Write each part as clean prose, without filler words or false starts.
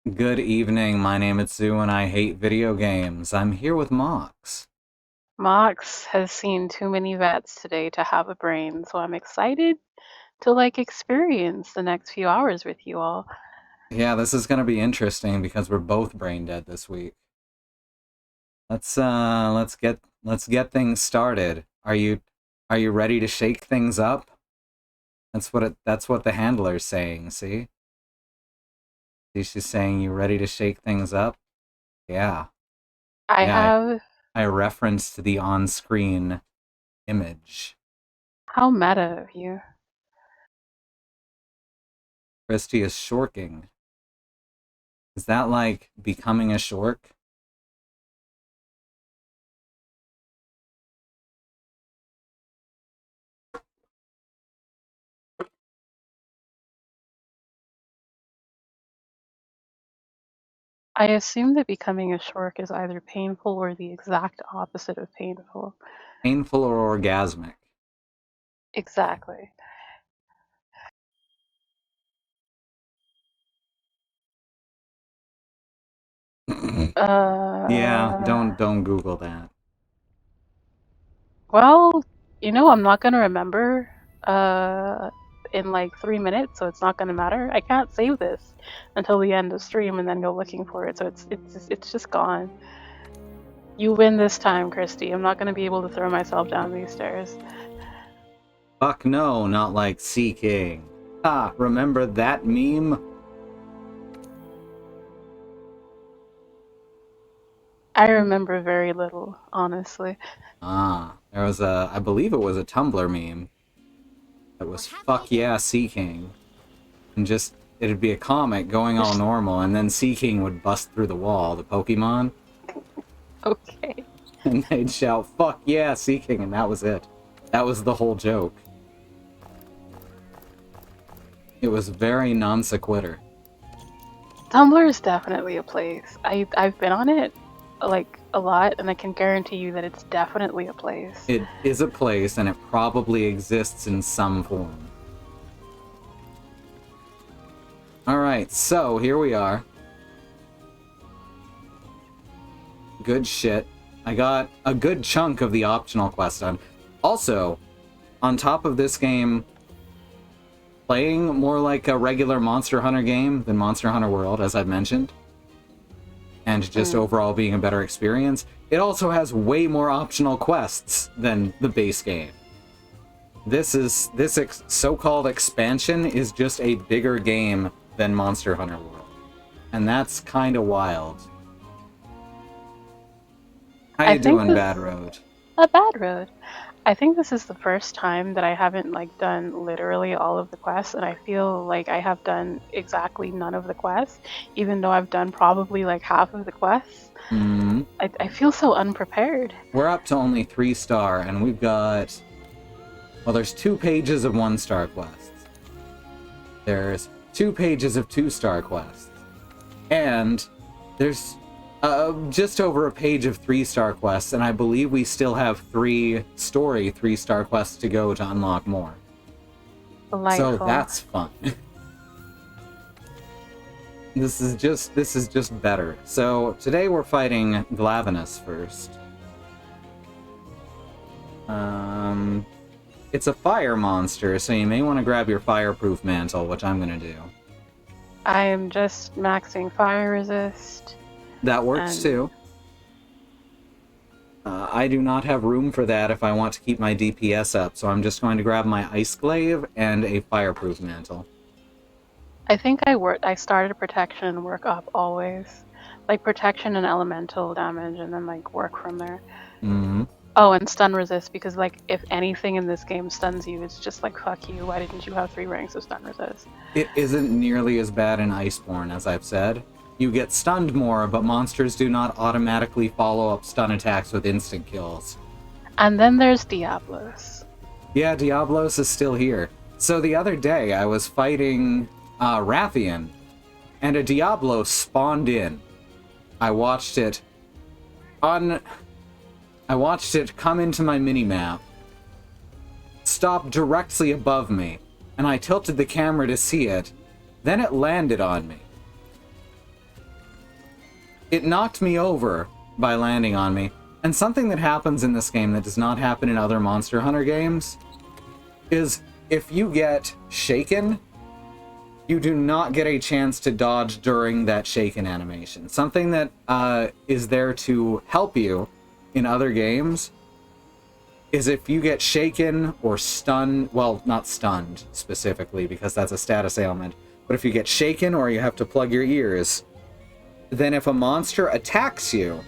Good evening, my name is Sue and I hate video games. I'm here with Mox. Mox has seen too many vets today to have a brain, so I'm excited to experience the next few hours with you all. Yeah, this is gonna be interesting because we're both brain dead this week. Let's get things started. Are you ready to shake things up? That's what the handler's saying, see? See, she's saying you ready to shake things up? Yeah. I Yeah, have I referenced the on-screen image. how meta of you. Christy is shorking. Is that like becoming a shork? I assume that becoming a shork is either painful or the exact opposite of painful. Painful or orgasmic? Exactly. Yeah, Uh, don't Google that. well, I'm not gonna remember uh in like 3 minutes, so it's not gonna matter. I can't save this until the end of stream and then go looking for it, so it's just gone. You win this time, Christy. I'm not going to be able to throw myself down these stairs. Fuck no, not like Sea King. Ha, remember that meme? I remember very little, honestly. Ah, there was I believe it was a Tumblr meme that was fuck yeah, Sea King. And just, it'd be a comic going all normal, and then Sea King would bust through the wall, the Pokemon, Okay. and they'd shout, fuck yeah, Sea King, and that was it. That was the whole joke. It was very non sequitur. Tumblr is definitely a place. I've been on it a lot, and I can guarantee you that it's definitely a place. It is a place, and it probably exists in some form. Alright, so here we are. Good shit. I got a good chunk of the optional quest done. Also, on top of this game playing more like a regular Monster Hunter game than Monster Hunter World, as I've mentioned, and just Hmm. overall being a better experience, it also has way more optional quests than the base game. This so-called expansion is just a bigger game than Monster Hunter World, and that's kind of wild. How I you think doing, this Bad Road? a bad road. I think this is the first time that I haven't done literally all of the quests, and I feel like I have done exactly none of the quests, even though I've done probably like half of the quests. Hmm. I feel so unprepared. We're up to only 3-star, and we've got, well, there's 2 pages of 1-star quests. There's 2 pages of 2-star quests. And there's just over a page of 3-star quests, and I believe we still have 3-star quests to go to unlock more. So Delightful. that's fun. This is just better. So today we're fighting Glaviness first. Um, it's a fire monster, so you may want to grab your fireproof mantle, which I'm gonna do. I am just maxing fire resist, That works and too. I do not have room for that if I want to keep my DPS up, so I'm just going to grab my Ice Glaive and a Fireproof Mantle. I think I started protection and work up always. Like protection and elemental damage, and then work from there. Mm-hmm. Oh, and stun resist, because if anything in this game stuns you, it's just like fuck you, why didn't you have 3 ranks of stun resist? It isn't nearly as bad in Iceborne, as I've said. You get stunned more, but monsters do not automatically follow up stun attacks with instant kills. And then there's Diablos. Yeah, Diablos is still here. So the other day, I was fighting Rathian, and a Diablo spawned in. I watched it on... I watched it come into my minimap, stop directly above me, and I tilted the camera to see it. Then it landed on me. it knocked me over by landing on me. And something that happens in this game that does not happen in other Monster Hunter games is if you get shaken, you do not get a chance to dodge during that shaken animation. Something that is there to help you in other games is if you get shaken or stunned, well, not stunned specifically because that's a status ailment, but if you get shaken or you have to plug your ears, then if a monster attacks you,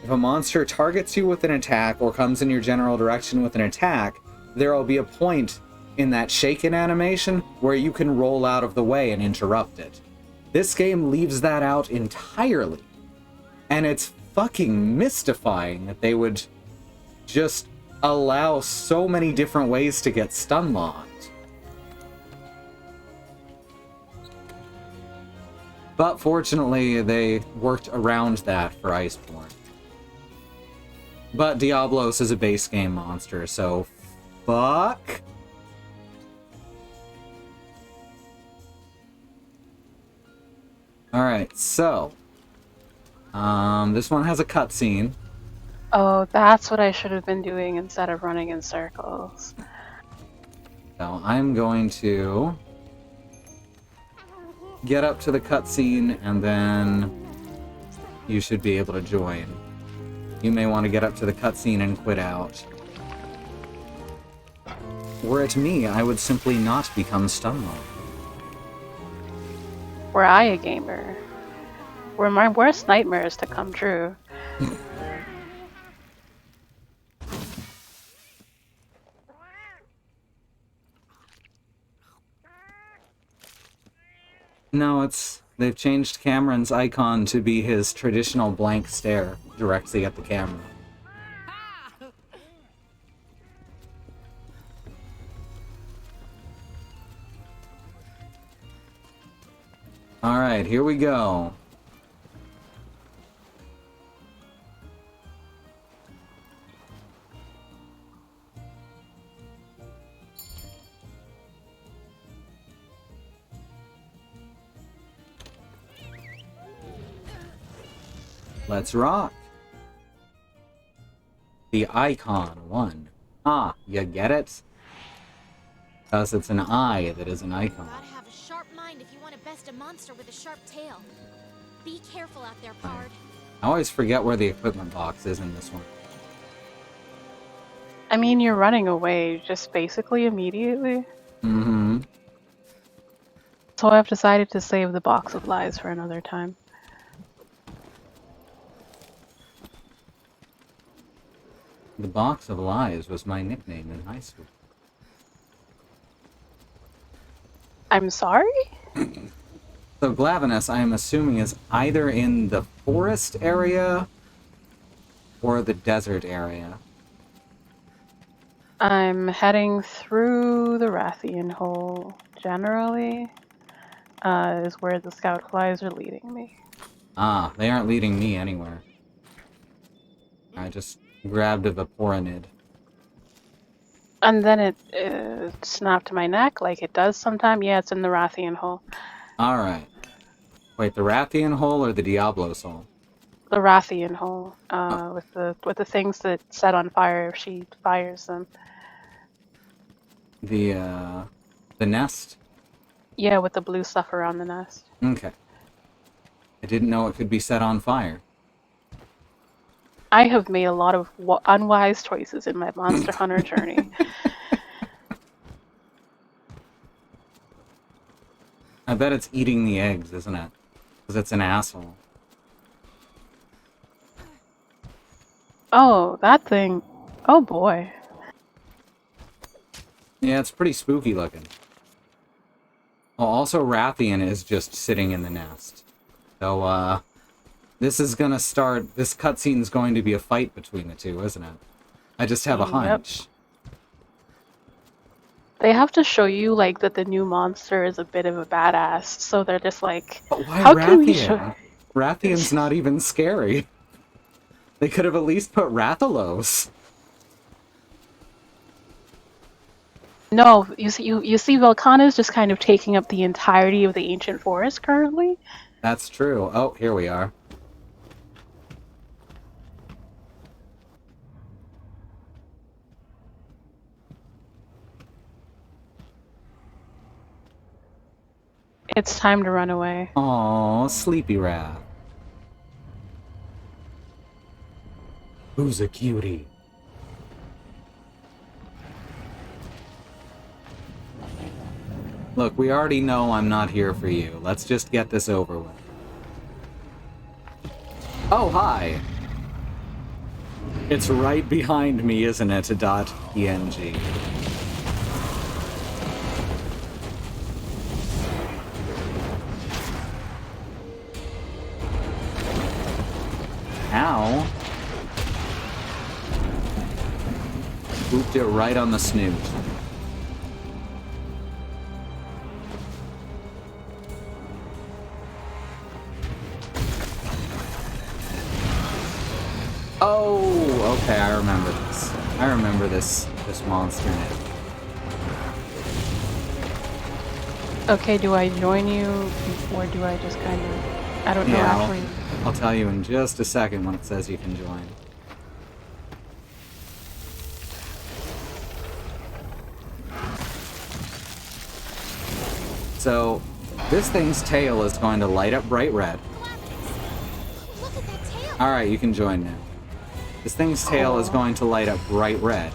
if a monster targets you with an attack or comes in your general direction with an attack, there will be a point in that shaken animation where you can roll out of the way and interrupt it. This game leaves that out entirely. And it's fucking mystifying that they would just allow so many different ways to get stun locked. But fortunately, they worked around that for Iceborne. But Diablos is a base game monster, so fuck. Alright, so this one has a cutscene. Oh, that's what I should have been doing instead of running in circles. So I'm going to get up to the cutscene, and then you should be able to join. You may want to get up to the cutscene and quit out. Were it me, I would simply not become stun-locked. Were I a gamer, were my worst nightmares to come true. No, they've changed Cameron's icon to be his traditional blank stare directly at the camera. Alright, here we go. Let's rock. The icon one. Ah, you get it? Because it's an eye that is an icon. Gotta have a sharp mind if you want to best a monster with a sharp tail. Be careful out there, Pard. I always forget where the equipment box is in this one. I mean, you're running away just basically immediately. Mm-hmm. So I've decided to save the box of lies for another time. The box of lies was my nickname in high school. I'm sorry? So Glaviness, I am assuming, is either in the forest area or the desert area. I'm heading through the Rathian hole, generally, is where the scout flies are leading me. Ah, they aren't leading me anywhere. I just grabbed a Vaporinid. And then it snapped my neck like it does sometime. Yeah, it's in the Rathian hole. Alright. Wait, the Rathian hole or the Diablos hole? The Rathian hole, with the things that set on fire if she fires them. The nest? Yeah, with the blue stuff around the nest. Okay. I didn't know it could be set on fire. I have made a lot of unwise choices in my Monster Hunter journey. I bet it's eating the eggs, isn't it? Because it's an asshole. Oh, that thing. Oh boy. Yeah, it's pretty spooky looking. Oh, also Rathian is just sitting in the nest. So, this cutscene's going to be a fight between the two, isn't it? I just have a hunch. They have to show you, like, that the new monster is a bit of a badass, so they're just like, but why how Rathian? can we show... Rathian's not even scary. They could have at least put Rathalos. No, you see Volcana's just kind of taking up the entirety of the ancient forest currently. That's true. Oh, here we are. It's time to run away. Aww, sleepy rat. Who's a cutie? Look, we already know I'm not here for you. Let's just get this over with. Oh, hi! It's right behind me, isn't it, .png? Ow. Booped it right on the snoot. Oh, okay, I remember this. I remember this monster now. Okay, do I join you, or do I just kind of... I don't know, Yeah, actually. I'll tell you in just a second when it says you can join. So, this thing's tail is going to light up bright red. Glaviness. Look at that tail. Alright, you can join now. This thing's tail is going to light up bright red.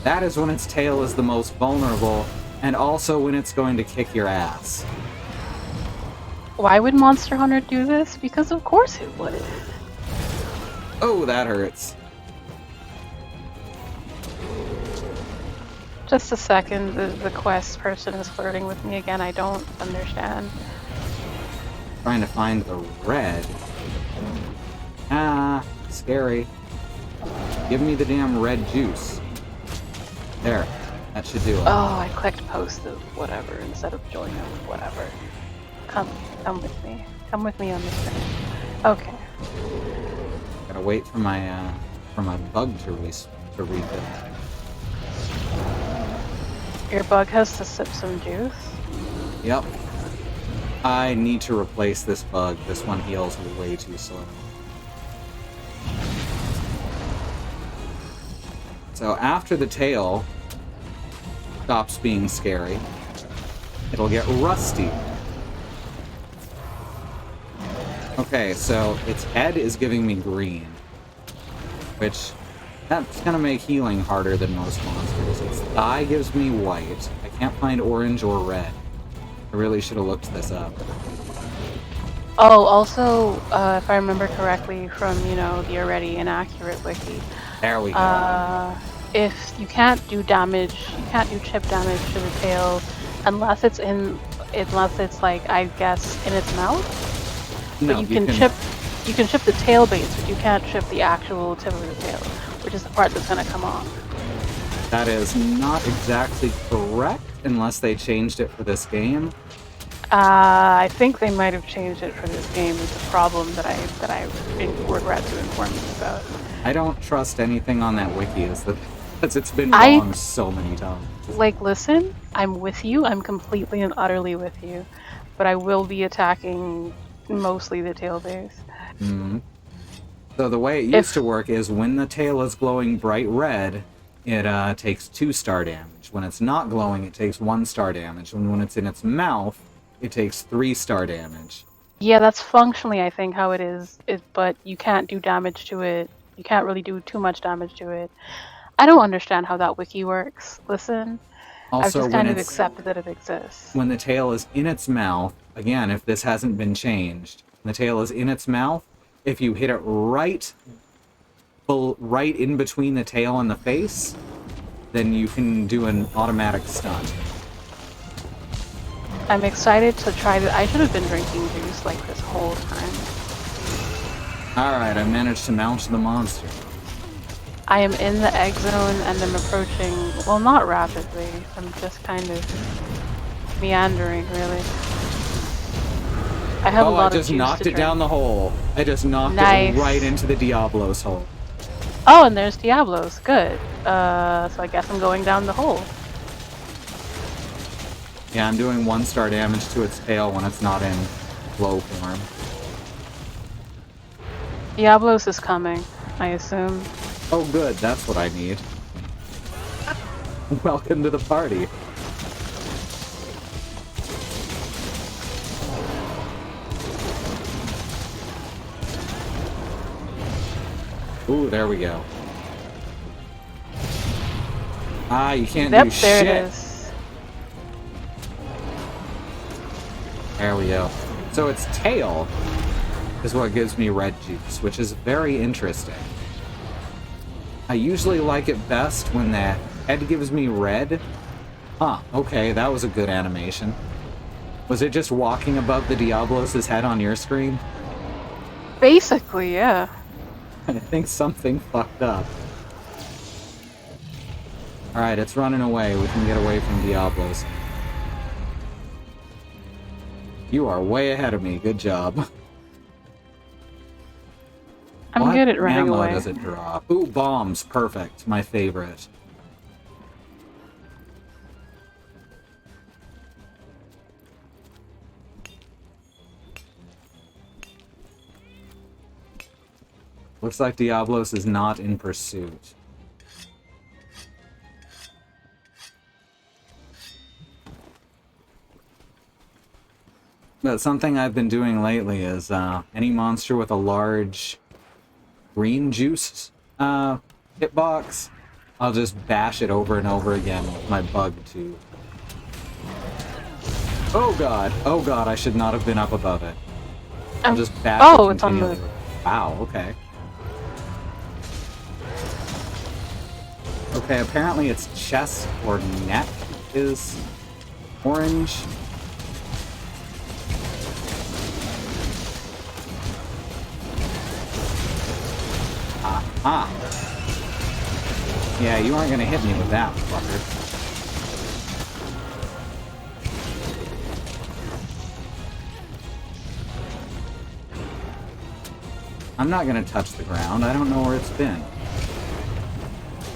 That is when its tail is the most vulnerable, and also when it's going to kick your ass. Why would Monster Hunter do this? Because of course it would. Oh, that hurts. Just a second, the quest person is flirting with me again. I don't understand. Trying to find the red. Ah, scary. Give me the damn red juice. There. That should do it. Oh, I clicked post of whatever instead of join of whatever. Come with me. Come with me on this thing. Okay. Gotta wait for my bug to refill. Your bug has to sip some juice. Yep. I need to replace this bug. This one heals way too slow. So after the tail stops being scary, it'll get rusty. Okay, so its head is giving me green, which that's gonna make healing harder than most monsters. Its thigh gives me white. I can't find orange or red. I really should have looked this up. Oh, also, if I remember correctly from, the already inaccurate wiki, There we go. if you can't do damage, you can't do chip damage to the tail unless it's like, I guess, in its mouth. No, But you can chip the tail base, but you can't chip the actual tip of the tail, which is the part that's gonna come off. That is not exactly correct unless they changed it for this game. I think they might have changed it for this game. It's a problem that I regret to inform you about. I don't trust anything on that wiki, because it's been wrong so many times. Like, listen, I'm with you. I'm completely and utterly with you, but I will be attacking mostly the tail base. Mm-hmm. So the way it used to work is when the tail is glowing bright red, it takes 2 star damage. When it's not glowing, it takes 1 star damage. And when it's in its mouth, it takes 3 star damage. Yeah, that's functionally, I think, how it is. But you can't do damage to it. You can't really do too much damage to it. I don't understand how that wiki works. Listen, Also, I've just kind of accepted that it exists. When the tail is in its mouth, again, if this hasn't been changed, when the tail is in its mouth, if you hit it right in between the tail and the face, then you can do an automatic stun. I'm excited to try that. I should have been drinking juice like this whole time. Alright, I managed to mount the monster. I am in the egg zone and I'm approaching, well, not rapidly. I'm just kind of meandering, really. I have a lot of juice to drink. I just knocked it down the hole. I just knocked it right into the Diablo's hole. Oh, and there's Diablos. Good. So I guess I'm going down the hole. Yeah, I'm doing 1 star damage to its tail when it's not in glow form. Diablos is coming, I assume. Oh good, that's what I need. Welcome to the party. Ooh, there we go. Ah, you can't Yep, do there shit. it is. There we go. So its tail is what gives me red juice, which is very interesting. I usually like it best when the head gives me red. Huh, okay, that was a good animation. Was it just walking above the Diablos' head on your screen? Basically, yeah. I think something fucked up. Alright, it's running away. We can get away from Diablos. You are way ahead of me. Good job. I'm good at running ammo away. does it drop? Ooh, bombs. Perfect. My favorite. Looks like Diablos is not in pursuit. But something I've been doing lately is any monster with a large green juice hitbox, I'll just bash it over and over again with my bug tube. Oh god, I should not have been up above it. I'll just bash it it's on continually. the... Wow, okay. Okay, apparently its chest or neck is orange. Ah. Yeah, you aren't gonna hit me with that, fucker. I'm not gonna touch the ground. I don't know where it's been.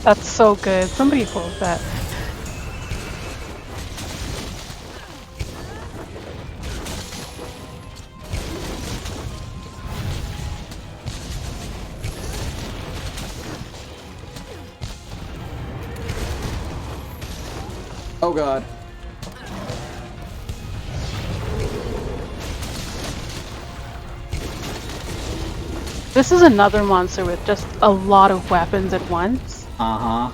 That's so good. Somebody hold that. Oh god. This is another monster with just a lot of weapons at once. Uh-huh.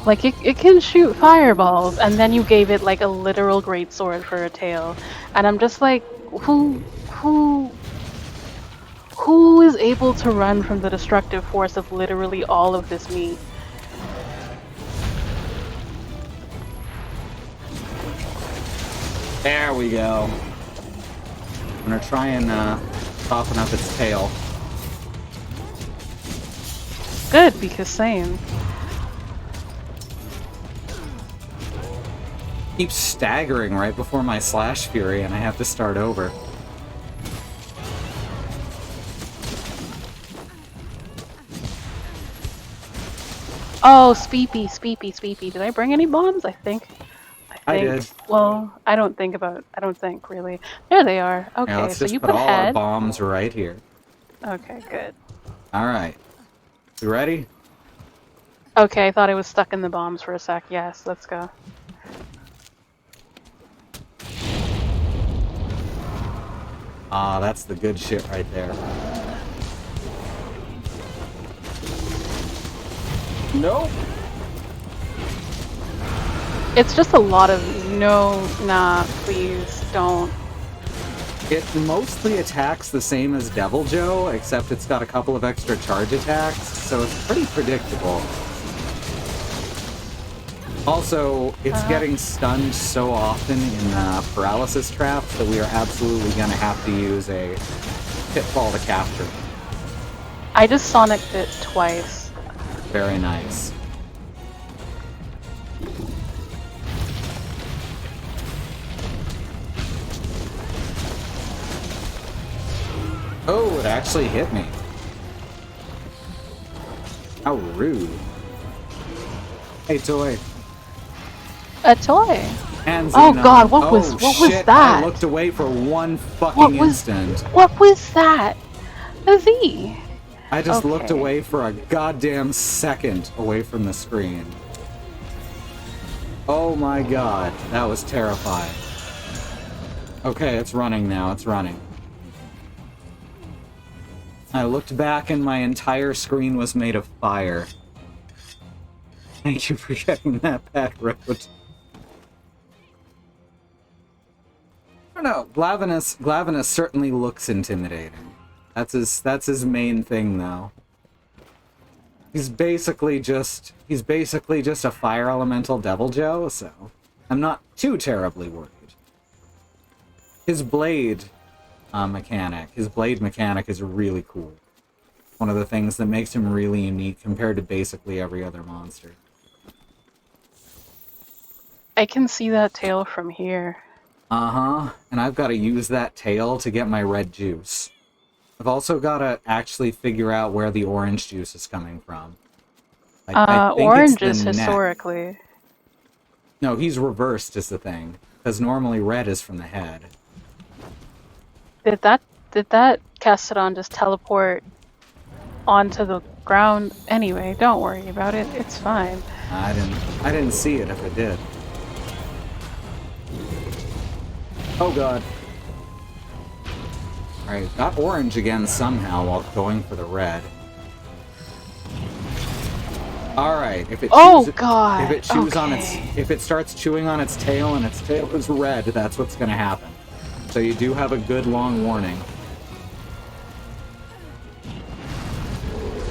Like, it can shoot fireballs, and then you gave it, like, a literal greatsword for a tail. And I'm just like, who is able to run from the destructive force of literally all of this meat? There we go. I'm gonna try and soften up its tail. Good, because same. Keeps staggering right before my slash fury, and I have to start over. Oh, Speepy. Did I bring any bombs? I think. I did. Well, I don't think, really. There they are. Okay, Yeah, let's so just you put put all our head. bombs right here. Okay, good. Alright. You ready? Okay, I thought I was stuck in the bombs for a sec. Yes, let's go. Ah, that's the good shit right there. Nope. It's just a lot of no, nah, please, don't. It mostly attacks the same as Devil Joe, except it's got a couple of extra charge attacks, so it's pretty predictable. Also, it's getting stunned so often in paralysis traps that we are absolutely going to have to use a pitfall to capture. I just Sonic'd it twice. Very nice. Oh, it actually hit me. How rude. Hey, Toy. A toy. And Oh Xenon. god, what was shit, that? I looked away for one fucking instant. What was that? A Z. I just looked Okay. away for a goddamn second away from the screen. Oh my god, that was terrifying. Okay, it's running now, it's running. I looked back and my entire screen was made of fire. Thank you for getting that back, Road. I don't know. Glaviness certainly looks intimidating. That's his main thing, though. He's basically just a fire elemental devil Joe, so I'm not too terribly worried. His blade mechanic is really cool. One of the things that makes him really unique compared to basically every other monster. I can see that tail from here. Uh-huh, and I've got to use that tail to get my red juice. I've also got to actually figure out where the orange juice is coming from. I think Orange it's is the neck. historically. No, he's reversed is the thing, because normally red is from the head. Did that Castodon just teleport onto the ground? Anyway, don't worry about it. It's fine. I didn't see it if it did. Oh god. Alright, got orange again somehow while going for the red. Alright, if it God. If it starts chewing on its tail and its tail is red, that's what's gonna happen. So you do have a good long warning.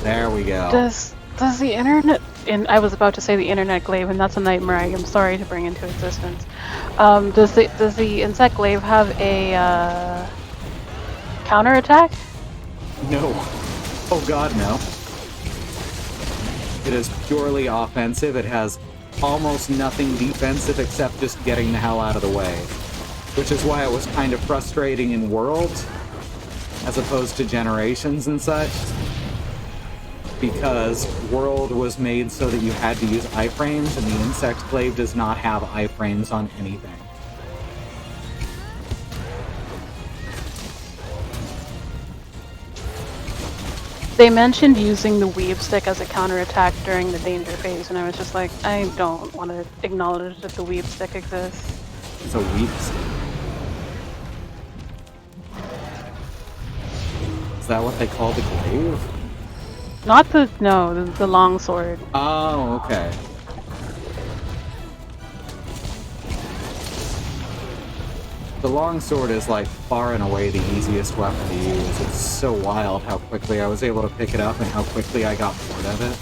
There we go. Does the internet... I was about to say the internet glaive, and that's a nightmare I am sorry to bring into existence. Does the insect glaive have a counterattack? No. Oh god, no. It is purely offensive. It has almost nothing defensive except just getting the hell out of the way. Which is why it was kind of frustrating in World, as opposed to Generations and such. Because World was made so that you had to use iframes, and the Insect Glaive does not have iframes on anything. They mentioned using the weave stick as a counterattack during the danger phase, and I was just like, I don't want to acknowledge that the weave stick exists. It's a weak stick. Is that what they call the glaive? Not the the long sword. Oh, okay. The longsword is like far and away the easiest weapon to use. It's so wild how quickly I was able to pick it up and how quickly I got bored of it.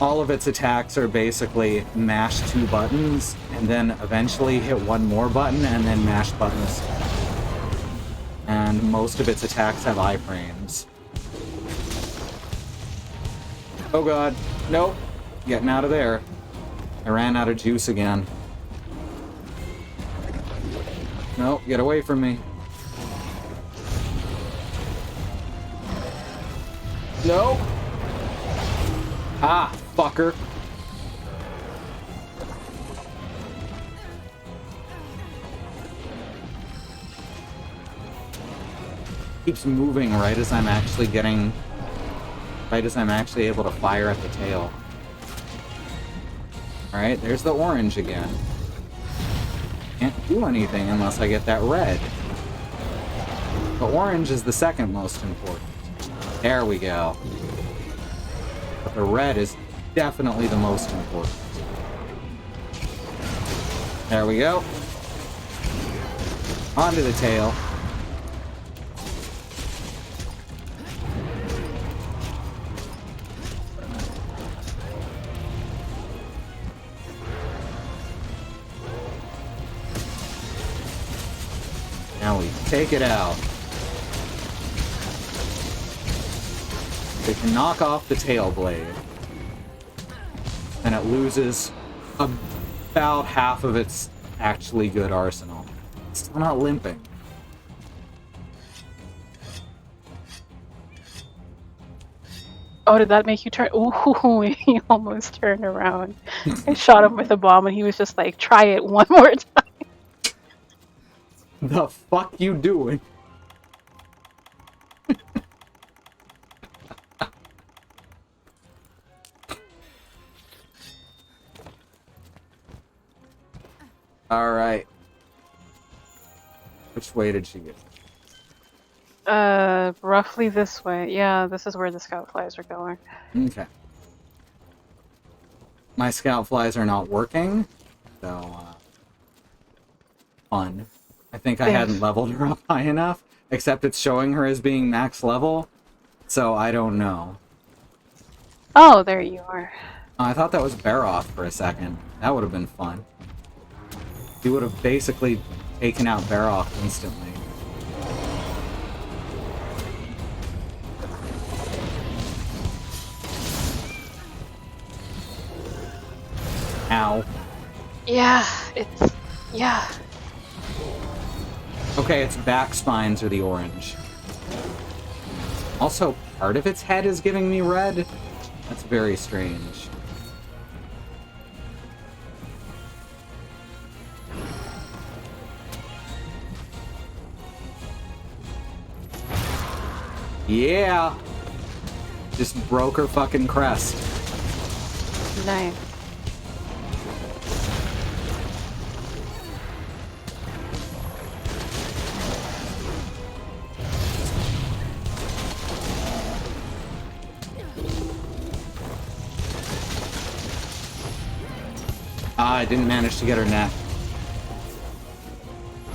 All of its attacks are basically mash 2 buttons and then eventually hit 1 more button and then mash buttons. And most of its attacks have iframes. Oh god. Nope. Getting out of there. I ran out of juice again. No, get away from me. No! Ah, fucker. Keeps moving right as I'm actually able to fire at the tail. Alright, there's the orange again. Can't do anything unless I get that red. The orange is the second most important. There we go. But the red is definitely the most important. There we go. Onto the tail. Now we take it out. We can knock off the tail blade. And it loses about half of its actually good arsenal. It's still not limping. Oh, did that make you turn? Ooh, he almost turned around. I shot him with a bomb and he was just like, try it one more time. The fuck you doing? Alright. Which way did she get? Roughly this way. Yeah, this is where the scout flies are going. Okay. My scout flies are not working, so, fun. I think I hadn't leveled her up high enough, except it's showing her as being max level, so I don't know. Oh, there you are. I thought that was Baroth for a second. That would have been fun. He would have basically taken out Baroth instantly. Ow. Yeah, it's... yeah. Okay, its back spines are the orange. Also, part of its head is giving me red? That's very strange. Yeah! Just broke her fucking crest. Nice. I didn't manage to get her neck.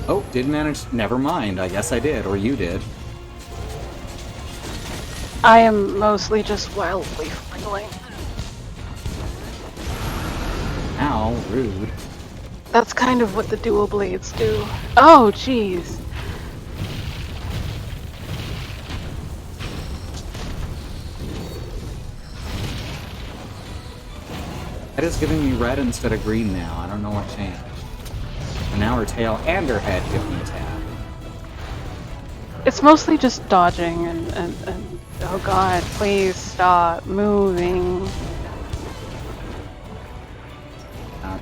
Oh, did manage. Never mind. I guess I did, or you did. I am mostly just wildly flailing. Ow, rude. That's kind of what the dual blades do. Oh, jeez. Head is giving me red instead of green now. I don't know what changed. And now her tail and her head give me attack. It's mostly just dodging and oh god, please stop moving.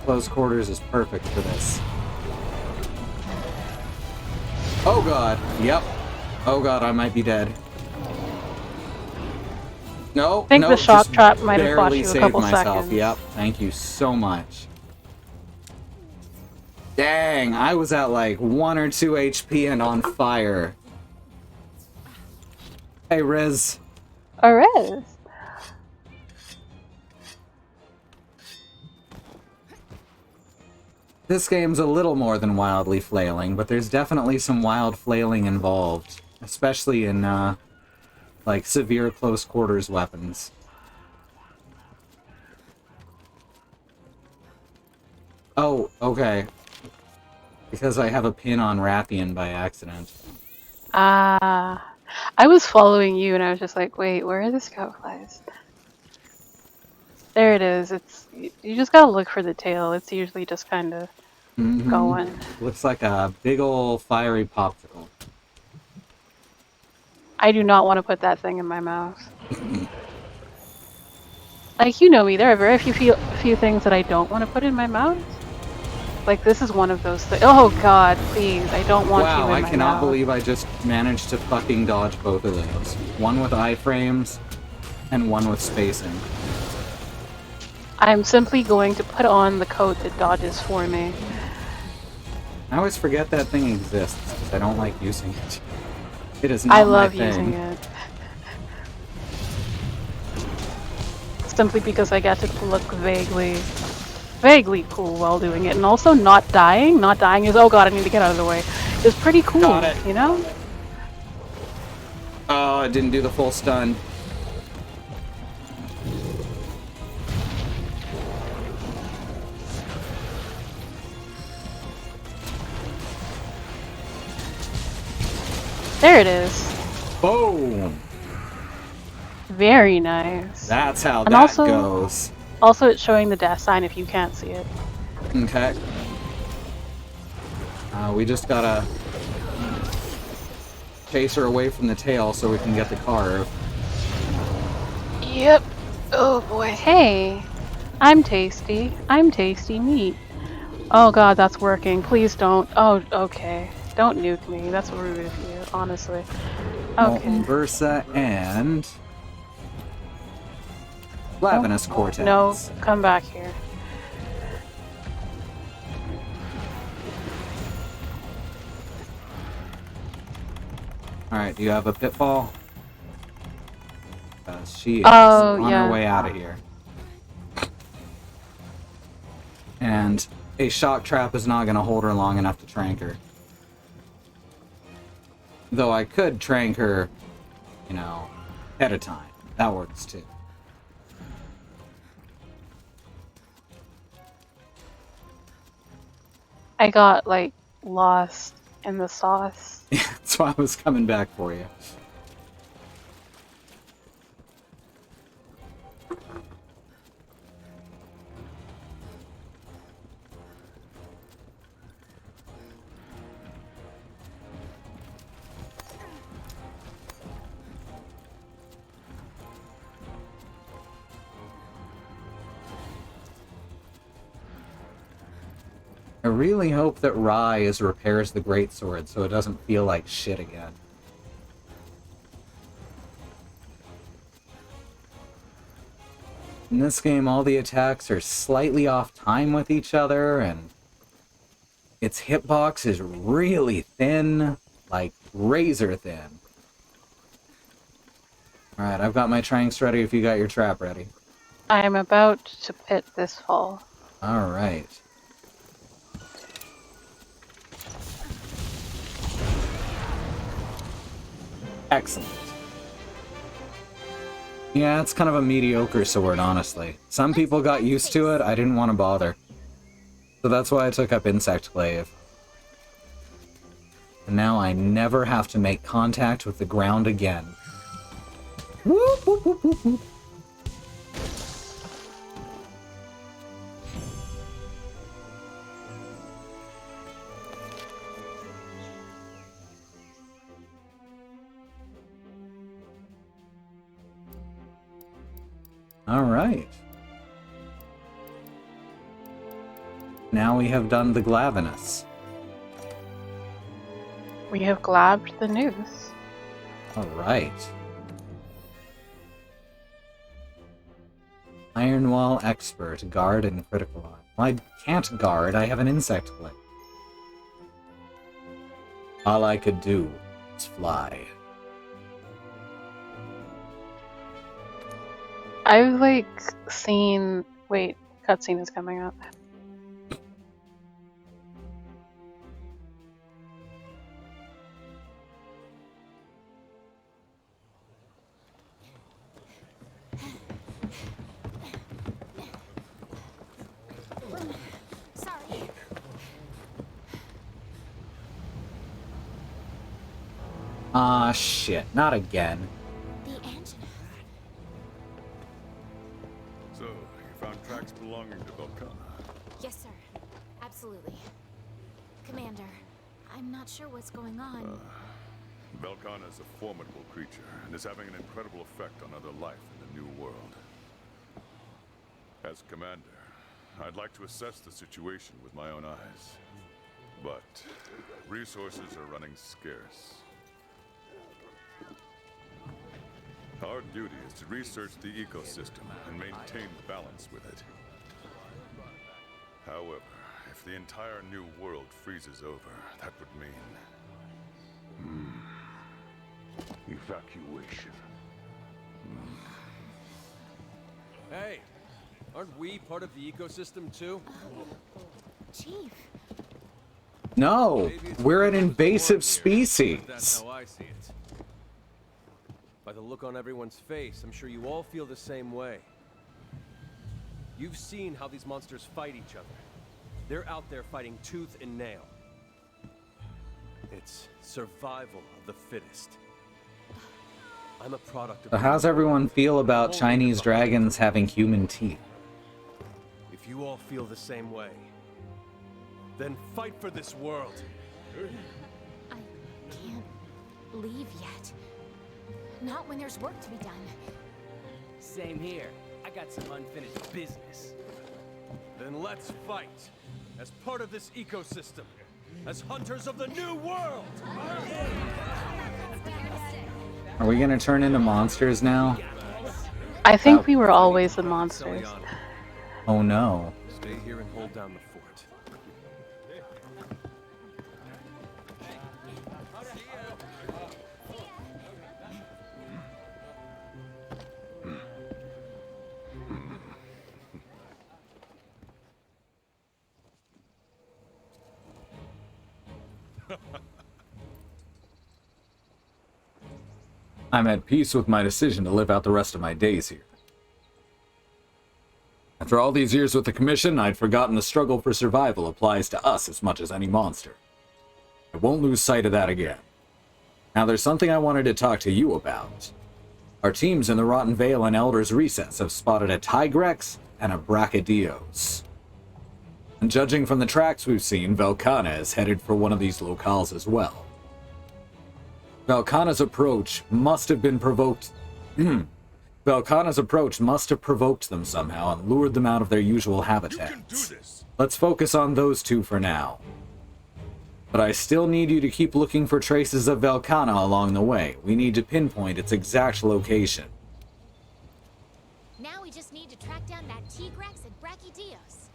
Close quarters is perfect for this. Oh god, yep. Oh god, I might be dead. No, I think no, the shock just trap might have bought barely you a saved couple myself. seconds. Yep, thank you so much. Dang, I was at like 1 or 2 HP and on fire. Hey, Riz. Alright. This game's a little more than wildly flailing, but there's definitely some wild flailing involved. Especially in, like, severe close quarters weapons. Oh, okay. Because I have a pin on Rathian by accident. Ah. I was following you and I was just like, wait, where are the scout flies? There it is. It's you just gotta look for the tail. It's usually just kind of going. Looks like a big ol' fiery popsicle. I do not want to put that thing in my mouth. Like, you know me, there are very few things that I don't want to put in my mouth. Like, this is one of those things. Oh god, please, I don't want you in my mouth. Wow, I cannot believe I just managed to fucking dodge both of those. One with iframes, and one with spacing. I'm simply going to put on the coat that dodges for me. I always forget that thing exists, because I don't like using it. It is not I love my thing. using it. Simply because I get to look vaguely cool while doing it, and also not dying. Not dying is, oh god, I need to get out of the way. It's pretty cool, Got it. you know? Oh, it didn't do the full stun. There it is. Boom! Very nice. That's how And that also- goes. Also, it's showing the death sign if you can't see it. Okay. We just gotta chase her away from the tail so we can get the carve. Yep. Oh boy. Hey, I'm tasty. I'm tasty meat. Oh god, that's working. Please don't. Oh, okay. Don't nuke me. That's rude of you, honestly. Okay. Molten Versa and Glaviness Cortex. No, come back here. Alright, do you have a pitfall? She is Oh, on yeah. her way out of here. And a shock trap is not going to hold her long enough to trank her. Though I could trank her, you know, at a time. That works too. I got, like, lost in the sauce. That's why I was coming back for you. I really hope that Rise repairs the greatsword so it doesn't feel like shit again. In this game, all the attacks are slightly off time with each other, and its hitbox is really thin, like razor thin. Alright, I've got my tranks ready if you got your trap ready. I am about to pit this fall. Alright. Excellent. Yeah, it's kind of a mediocre sword, honestly. Some people got used to it, I didn't want to bother. So that's why I took up Insect Glaive. And now I never have to make contact with the ground again. Whoop, whoop, whoop, whoop, whoop. Alright. Now we have done the Glaviness. We have glabbed the noose. Alright. Iron Wall Expert, guard and critical line. Well, I can't guard, I have an insect blade. All I could do was fly. I've, like, seen... Wait, cutscene is coming up. Sorry. Ah, shit, not again. The engine. So, you found tracks belonging to Belkana. Yes, sir. Absolutely. Commander, I'm not sure what's going on. Belkana is a formidable creature and is having an incredible effect on other life in the new world. As commander, I'd like to assess the situation with my own eyes. But resources are running scarce. Our duty is to research the ecosystem and maintain balance with it. However, if the entire new world freezes over, that would mean... evacuation. Hey, aren't we part of the ecosystem too? Chief. No, Maybe it's we're an because of the invasive war here, but that's species. how I see it. By the look on everyone's face, I'm sure you all feel the same way. You've seen how these monsters fight each other. They're out there fighting tooth and nail. It's survival of the fittest. I'm a product of... So how's everyone feel about Chinese dragons having human teeth? If you all feel the same way, then fight for this world. I can't leave yet. Not when there's work to be done. Same here. I got some unfinished business. Then let's fight as part of this ecosystem, as hunters of the new world. Are we gonna turn into monsters now? I think we were always the monsters. Oh no. Stay here and hold down the fort. I'm at peace with my decision to live out the rest of my days here. After all these years with the Commission, I'd forgotten the struggle for survival applies to us as much as any monster. I won't lose sight of that again. Now there's something I wanted to talk to you about. Our teams in the Rotten Vale and Elder's Recess have spotted a Tigrex and a Brachydios. And judging from the tracks we've seen, Velkhana is headed for one of these locales as well. Velkhana's approach must have been provoked... Velkhana's approach must have provoked them somehow and lured them out of their usual habitats. Let's focus on those two for now. But I still need you to keep looking for traces of Velkhana along the way. We need to pinpoint its exact location. Now we just need to track down that Tigrex and Brachydios.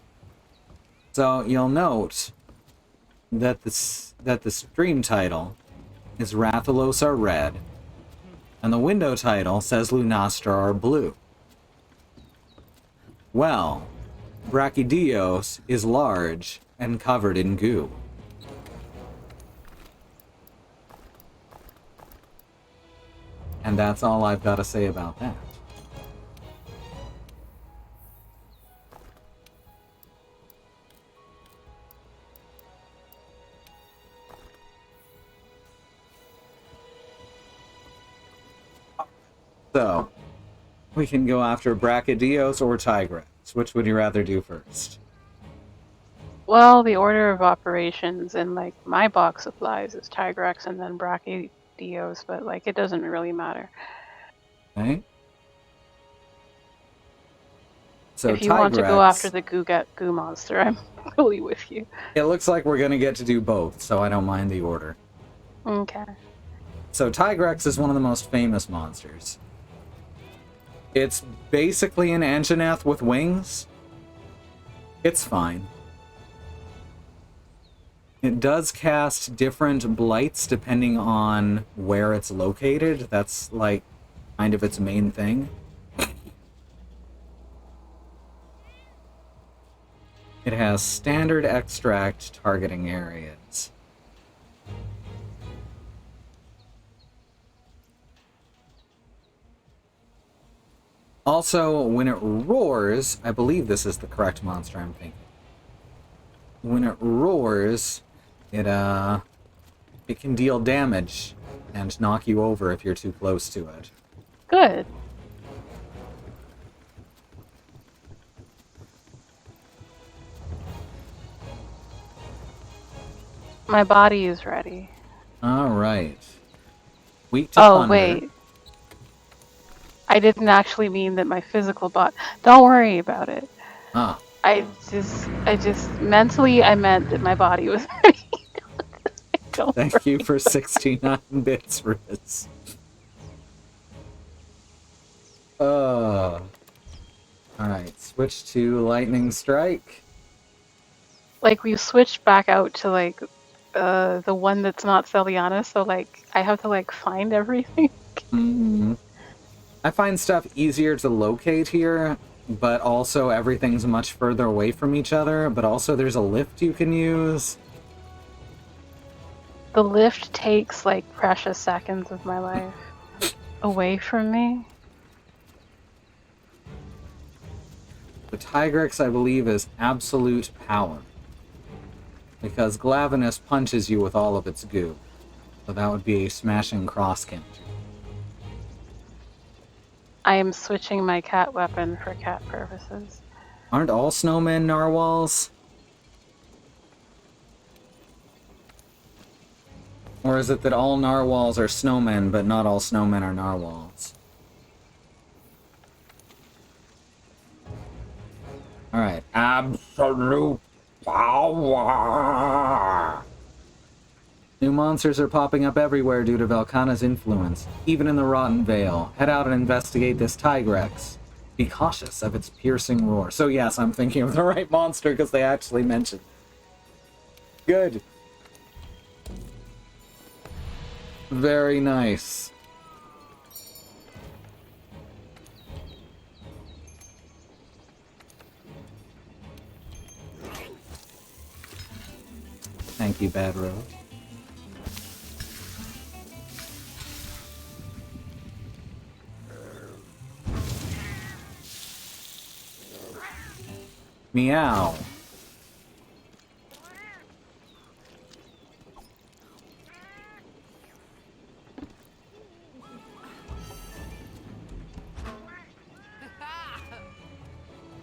So you'll note that the stream title is Rathalos are red, and the window title says Lunastra are blue. Well, Brachydios is large and covered in goo. And that's all I've got to say about that. So, we can go after Brachydios or Tigrex. Which would you rather do first? Well, the order of operations in like my box supplies is Tigrex and then Brachydios, but like it doesn't really matter. Okay. So if you want to go Tigrex- after the goo monster, I'm fully with you. It looks like we're gonna get to do both, so I don't mind the order. Okay. So Tigrex is one of the most famous monsters. It's basically an Anjanath with wings. It's fine. It does cast different blights depending on where it's located. That's like kind of its main thing. It has standard extract targeting areas. Also, when it roars, I believe this is the correct monster I'm thinking. When it roars, it can deal damage and knock you over if you're too close to it. Good. My body is ready. Alright. Weak to Oh, thunder. wait. I didn't actually mean that my physical body. Don't worry about it. Ah. I just mentally I meant that my body was ready. Don't Thank you worry. for 69 bits, Riz. Alright, switch to Lightning Strike. Like we switched back out to like the one that's not Celiana, so like I have to like find everything. Mm-hmm. I find stuff easier to locate here, but also everything's much further away from each other, but also there's a lift you can use. The lift takes like precious seconds of my life away from me. The Tigrex, I believe, is absolute power. Because Glaviness punches you with all of its goo. So that would be a smashing cross counter. I am switching my cat weapon for cat purposes. Aren't all snowmen narwhals? Or is it that all narwhals are snowmen, but not all snowmen are narwhals? Alright, absolute power! New monsters are popping up everywhere due to Velkhana's influence, even in the Rotten Vale. Head out and investigate this Tigrex. Be cautious of its piercing roar. So yes, I'm thinking of the right monster because they actually mentioned it. Good. Very nice. Thank you, Bad Road. Meow.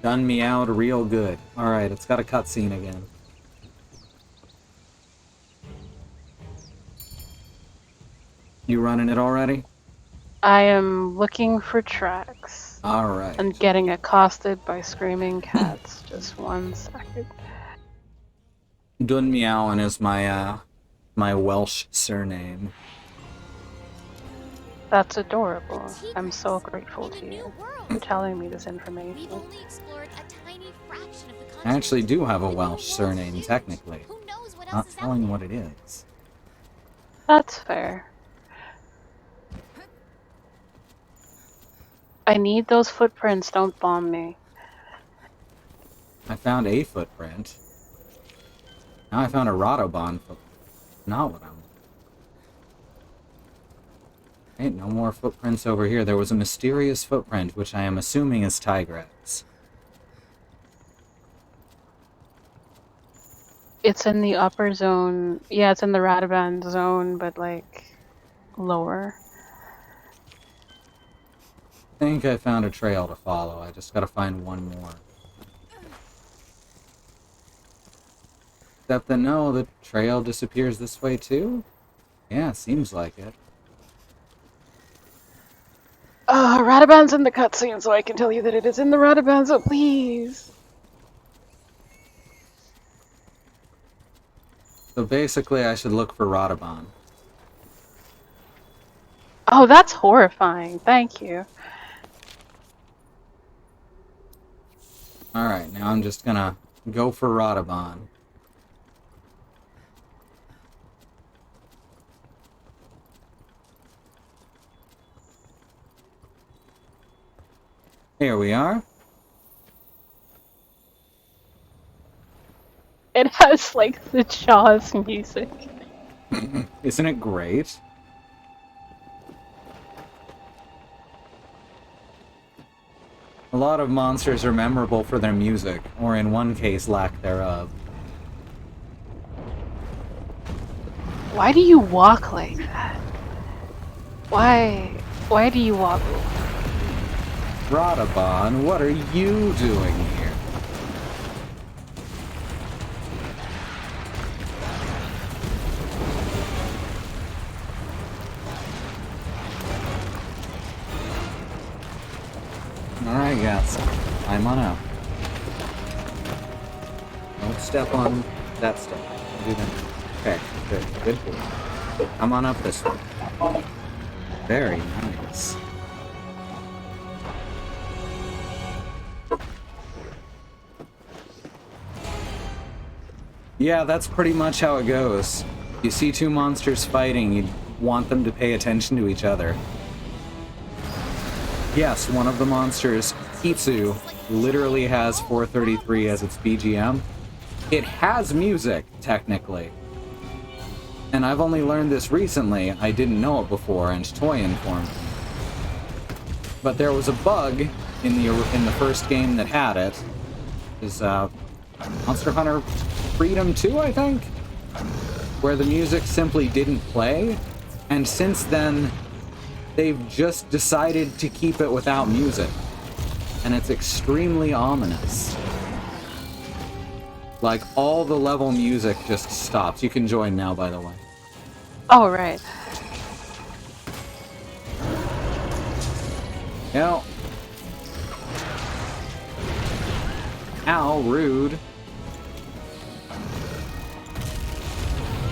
Done meowed real good. Alright, it's got a cutscene again. You running it already? I am looking for tracks Alright. and getting accosted by screaming cats. Just 1 second. Dun Meowen is my Welsh surname. That's adorable. I'm so grateful to you for telling me this We've information. only explored a tiny fraction of the I actually continent. do have a The Welsh whole surname, world's technically. Who knows what else Not is out telling there? what it is. That's fair. I need those footprints, don't bomb me. I found a footprint. Now I found a Rathalos footprint. Not what I'm... Ain't no more footprints over here. There was a mysterious footprint, which I am assuming is Tigrex. It's in the upper zone. Yeah, it's in the Radaban zone, but like lower. I think I found a trail to follow. I just gotta find one more. Except that no, the trail disappears this way too? Yeah, seems like it. Radaban's in the cutscene, so I can tell you that it is in the Radaban zone, please. So basically I should look for Rathalos. Oh, that's horrifying. Thank you. Alright, now I'm just gonna go for Rathalos. Here we are. It has like the Jaws music. Isn't it great? A lot of monsters are memorable for their music, or in one case, lack thereof. Why do you walk like that? Why do you walk? Rathalos, what are you doing here? Alright, guys. I'm on out. Don't step on that stuff. Do that. Okay, good. I'm on up this way. Very nice. Yeah, that's pretty much how it goes. You see two monsters fighting, you want them to pay attention to each other. Yes, one of the monsters, Kitsu, literally has 433 as its BGM. It has music, technically. And I've only learned this recently. I didn't know it before, and Toy informed me. But there was a bug in the first game that had it. Is Monster Hunter Freedom 2, I think? Where the music simply didn't play. And since then, they've just decided to keep it without music. And it's extremely ominous. Like, all the level music just stops. You can join now, by the way. Oh, right. Yo. Ow, rude.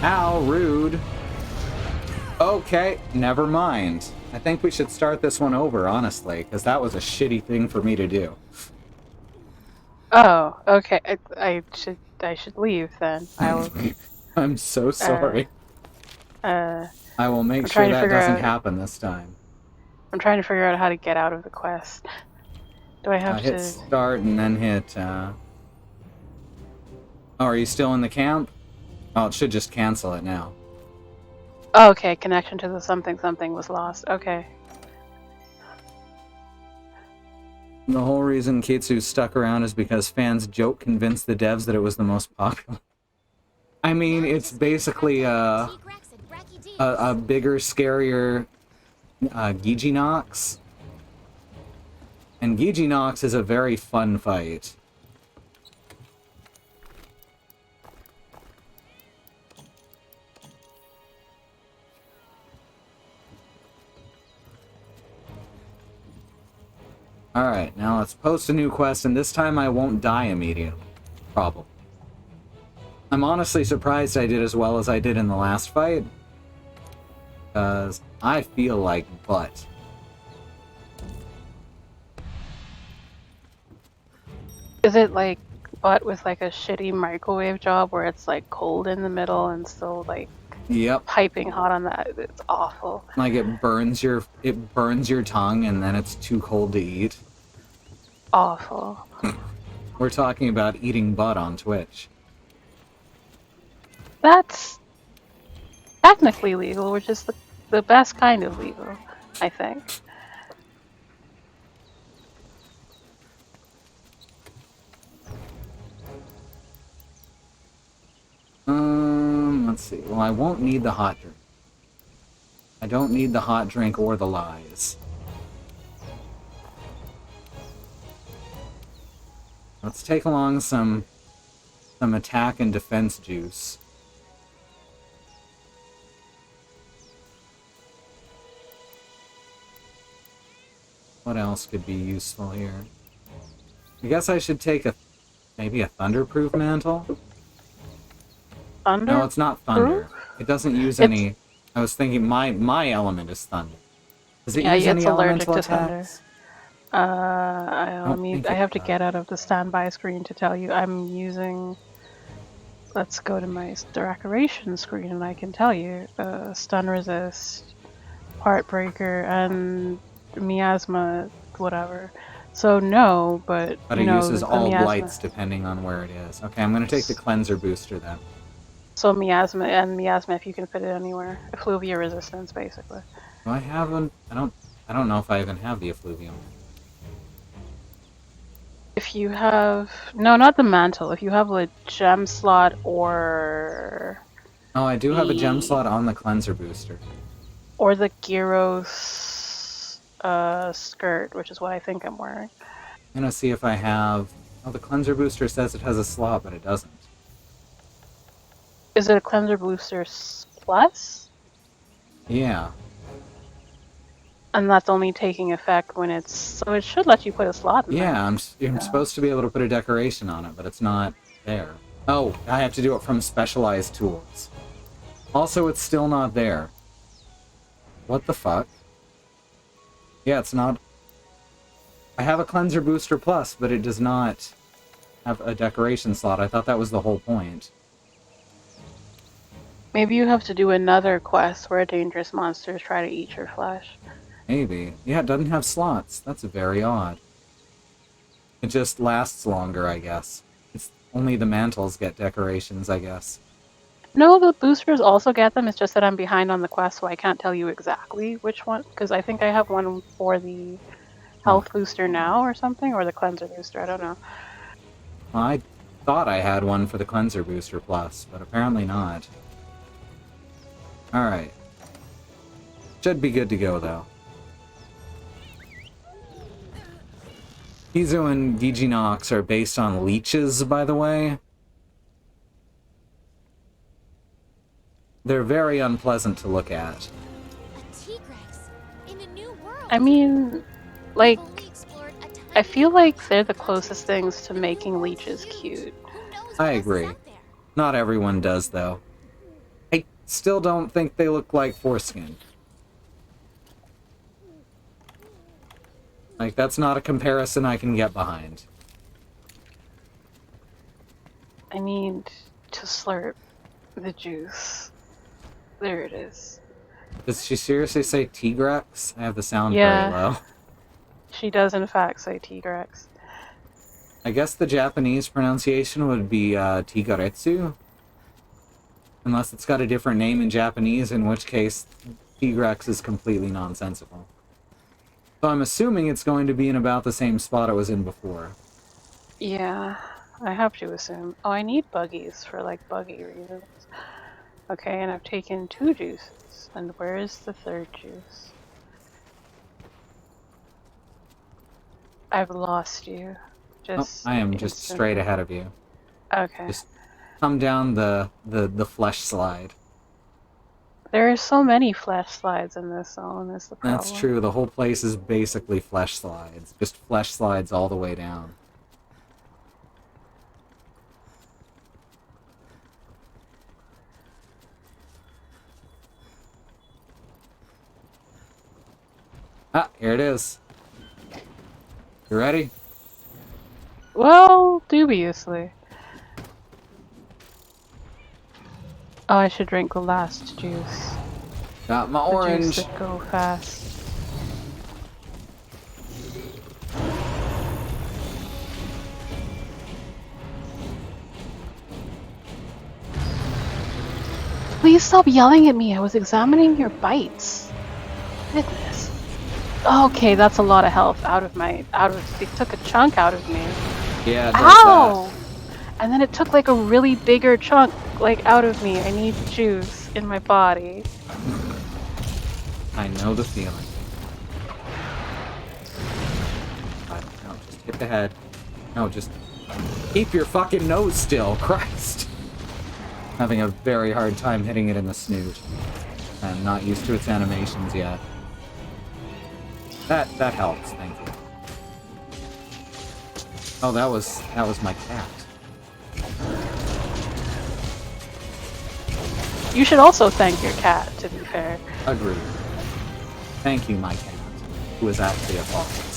Ow, rude. Okay, never mind. I think we should start this one over, honestly, because that was a shitty thing for me to do. Oh, okay. I should leave then. I will. I'm so sorry. I I will make I'm sure trying to that figure doesn't out- happen this time. I'm trying to figure out how to get out of the quest. Do I have Hit to? start and then hit, Oh, are you still in the camp? Oh, it should just cancel it now. Oh, okay. Connection to the something was lost. Okay. The whole reason Kitsu stuck around is because fans joke convinced the devs that it was the most popular. I mean, it's basically a bigger, scarier Gigi-Nox. And Gigi-Nox is a very fun fight. Alright, now let's post a new quest, and this time I won't die immediately. Probably. I'm honestly surprised I did as well as I did in the last fight. Because I feel like butt. Is it like butt with like a shitty microwave job where it's like cold in the middle and still like Yep. piping hot on that? It's awful. Like it burns your tongue and then it's too cold to eat. Awful. We're talking about eating butt on Twitch. That's technically legal, which is the best kind of legal, I think. Let's see. Well, I won't need the hot drink. I don't need the hot drink or the lies. Let's take along some attack and defense juice. What else could be useful here? I guess I should take maybe a thunderproof mantle? Thunder? No, it's not thunder. It doesn't use any... I was thinking my element is thunder. Does it use any elemental attacks? I have to get out of the standby screen to tell you. I'm using... Let's go to my decoration screen and I can tell you. Stun resist, Heartbreaker, and miasma, whatever. So no, but it uses all blights depending on where it is. Okay, I'm gonna take the cleanser booster then. So miasma if you can fit it anywhere. Effluvia resistance, basically. Do I have one? I don't know if I even have the effluvium. If you have... No, not the mantle. If you have a gem slot or... Oh, I do have a gem slot on the cleanser booster. Or the Gyros skirt, which is what I think I'm wearing. I'm gonna see if I have... Oh, the cleanser booster says it has a slot, but it doesn't. Is it a cleanser booster plus? Yeah. And that's only taking effect when it's... So it should let you put a slot in there. Yeah, I'm supposed to be able to put a decoration on it, but it's not there. Oh, I have to do it from specialized tools. Also, it's still not there. What the fuck? Yeah, it's not... I have a cleanser booster plus, but it does not have a decoration slot. I thought that was the whole point. Maybe you have to do another quest where dangerous monsters try to eat your flesh. Maybe. Yeah, it doesn't have slots. That's very odd. It just lasts longer, I guess. It's only the mantles get decorations, I guess. No, the boosters also get them. It's just that I'm behind on the quest, so I can't tell you exactly which one. Because I think I have one for the health booster now or something, or the cleanser booster. I don't know. Well, I thought I had one for the cleanser booster plus, but apparently not. Alright. Should be good to go, though. Kizu and Gigi-Nox are based on leeches, by the way. They're very unpleasant to look at. I mean, like, I feel like they're the closest things to making leeches cute. I agree. Not everyone does, though. I still don't think they look like foreskin. Like, that's not a comparison I can get behind. I need to slurp the juice. There it is. Does she seriously say Tigrex? I have the sound Yeah. very low. She does in fact say Tigrex. I guess the Japanese pronunciation would be Tigaretsu. Unless it's got a different name in Japanese, in which case Tigrex is completely nonsensical. So I'm assuming it's going to be in about the same spot it was in before. Yeah, I have to assume. Oh, I need buggies for like buggy reasons. Okay, and I've taken 2 juices. And where is the 3rd juice? I've lost you. Oh, Just I am just instantly. straight ahead of you. Okay. Just come down the flesh slide. There are so many flash slides in this zone is the problem. That's true, the whole place is basically flesh slides. Just flesh slides all the way down. Ah, here it is. You ready? Well, dubiously. Oh, I should drink the last juice. Got my The orange. juice that go fast. Please stop yelling at me. I was examining your bites. Goodness. Okay, that's a lot of health it took a chunk out of me. Yeah, it does Ow! And then it took like a really bigger chunk like out of me. I need juice in my body. that. I know the feeling. No, just hit the head. No, just keep your fucking nose still, Christ. Having a very hard time hitting it in the snoot. I'm not used to its animations yet. That helps, thank you. Oh, that was my cat. You should also thank your cat, to be fair. Agreed. Thank you, my cat, who is actually a fox.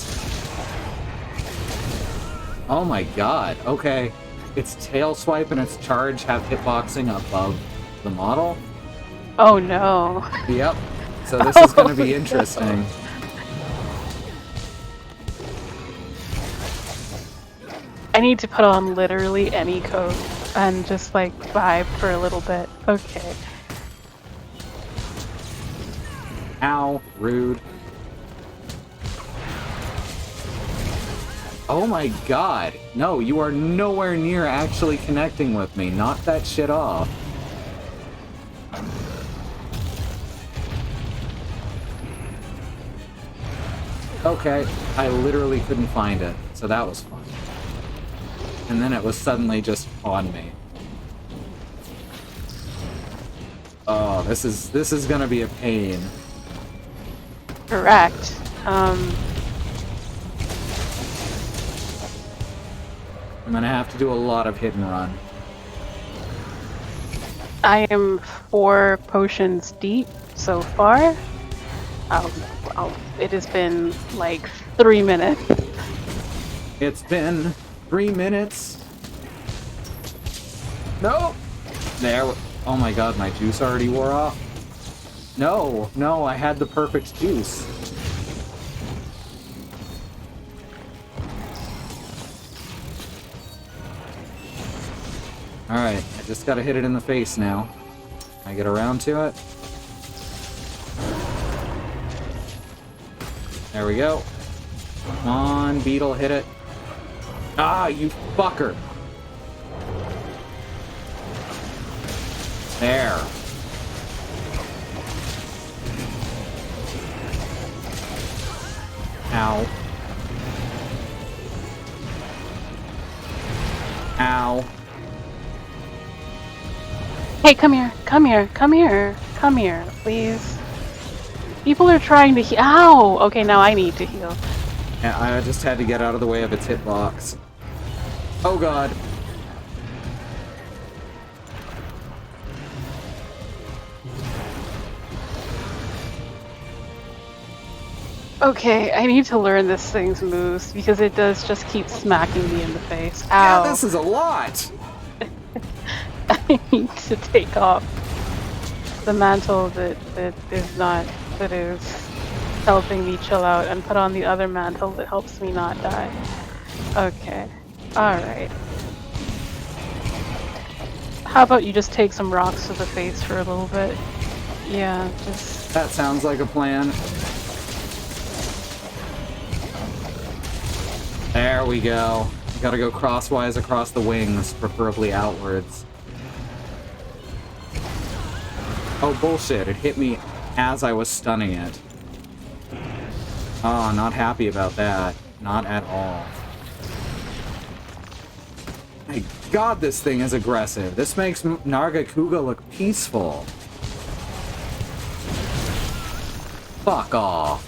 Oh my god, okay. Its tail swipe and its charge have hitboxing above the model? Oh no. Yep. So this is gonna be interesting. I need to put on literally any coat and just like vibe for a little bit. Okay. Ow, rude. Oh my god. No, you are nowhere near actually connecting with me. Knock that shit off. Okay, I literally couldn't find it, so that was fun. And then it was suddenly just on me. Oh, this is gonna be a pain. Correct. I'm gonna have to do a lot of hit and run. I am 4 potions deep so far. It has been like 3 minutes. It's been 3 minutes. No! There. Oh my god, my juice already wore off. No, no, I had the perfect juice. Alright, I just gotta hit it in the face now. Can I get around to it? There we go. Come on, beetle, hit it. Ah, you fucker! There. Ow. Ow. Hey, come here, come here, come here, come here, please. People are trying to heal. Ow! Okay, now I need to heal. Yeah, I just had to get out of the way of its hitbox. Oh god. Okay, I need to learn this thing's moves because it does just keep smacking me in the face. Ow. Yeah, this is a lot! I need to take off the mantle that is helping me chill out and put on the other mantle that helps me not die. Okay. Alright. How about you just take some rocks to the face for a little bit? Yeah, just... That sounds like a plan. There we go. You gotta go crosswise across the wings, preferably outwards. Oh, bullshit. It hit me as I was stunning it. Oh, not happy about that. Not at all. My god, this thing is aggressive. This makes Nargacuga look peaceful. Fuck off.